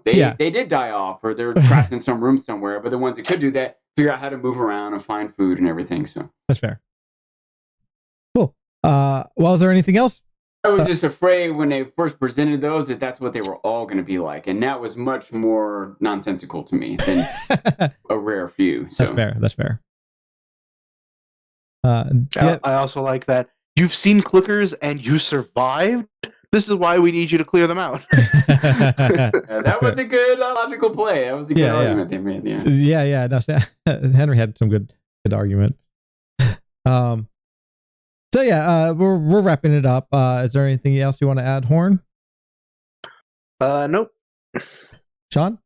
they did die off, or they're trapped in some room somewhere. But the ones that could do that figure out how to move around and find food and everything. So that's fair. Cool. Well, is there anything else? I was just afraid when they first presented those that's what they were all going to be like, and that was much more nonsensical to me than a rare few. So. That's fair. I also like that you've seen clickers and you survived. This is why we need you to clear them out. That was a good logical play. That was a good argument they made. Yeah. No, Henry had some good arguments. So we're wrapping it up. Is there anything else you want to add, Horn? Nope. Sean?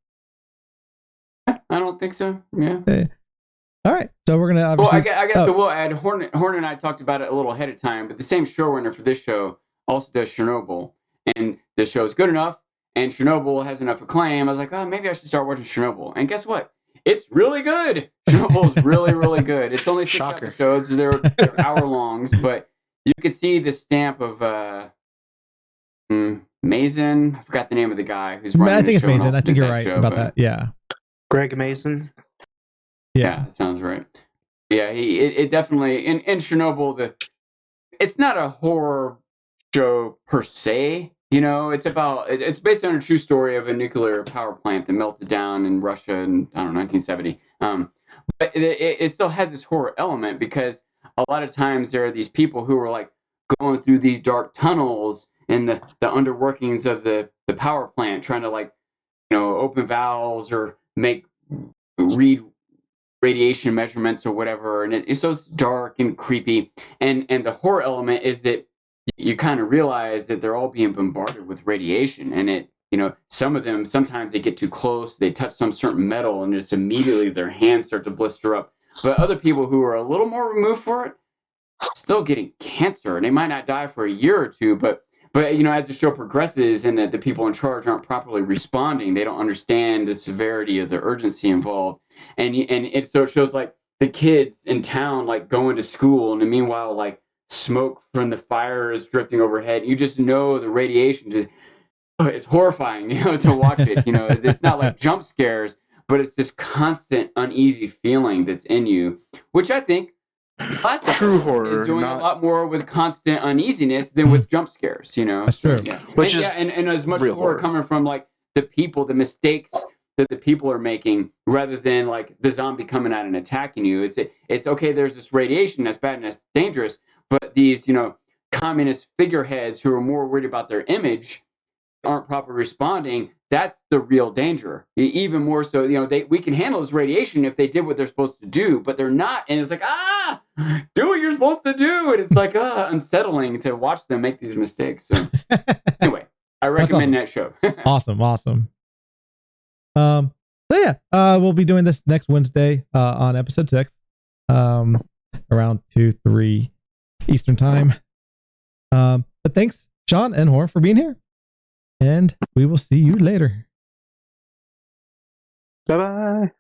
I don't think so. Yeah. Okay. All right. So we're gonna obviously. Well, I guess so. We'll add Horn and I talked about it a little ahead of time, but the same showrunner for this show also does Chernobyl, and the show is good enough, and Chernobyl has enough acclaim. I was like, maybe I should start watching Chernobyl. And guess what? It's really good. Chernobyl is really, really good. It's only 6 episodes. They're hour longs, but you could see the stamp of Mason. I forgot the name of the guy who's running. I think it's Mason. I think you're right about that. Yeah. Greg Mason. Yeah, that sounds right. Yeah, it definitely in Chernobyl it's not a horror show per se. You know, it's based on a true story of a nuclear power plant that melted down in Russia in, I don't know, 1970. But it still has this horror element because a lot of times there are these people who are like going through these dark tunnels in the underworkings of the power plant, trying to like, you know, open valves or read radiation measurements or whatever, and it's so dark and creepy. And the horror element is that you kind of realize that they're all being bombarded with radiation, and it, you know, some of them, sometimes they get too close, they touch some certain metal, and just immediately their hands start to blister up. But other people who are a little more removed for it, still getting cancer, and they might not die for a year or two, but you know, as the show progresses and the people in charge aren't properly responding, they don't understand the severity of the urgency involved, and so it shows like the kids in town like going to school, and meanwhile like smoke from the fire is drifting overhead. You just know the radiation it's horrifying, you know, to watch it. You know, it's not like jump scares, but it's this constant uneasy feeling that's in you, which I think last true horror is doing a lot more with constant uneasiness than with jump scares, you know. That's true. Yeah. Which and as much real horror horror coming from like the mistakes that the people are making, rather than like the zombie coming out and attacking you. It's okay, there's this radiation that's bad and that's dangerous, but these, you know, communist figureheads who are more worried about their image aren't properly responding. That's the real danger. Even more so, you know, we can handle this radiation if they did what they're supposed to do, but they're not. And it's like, do what you're supposed to do. And it's like, unsettling to watch them make these mistakes. So anyway, I recommend that show. Awesome. So yeah, we'll be doing this next Wednesday, on episode 6, around 2-3 Eastern time. But thanks, Sean and Horn, for being here. And we will see you later. Bye-bye.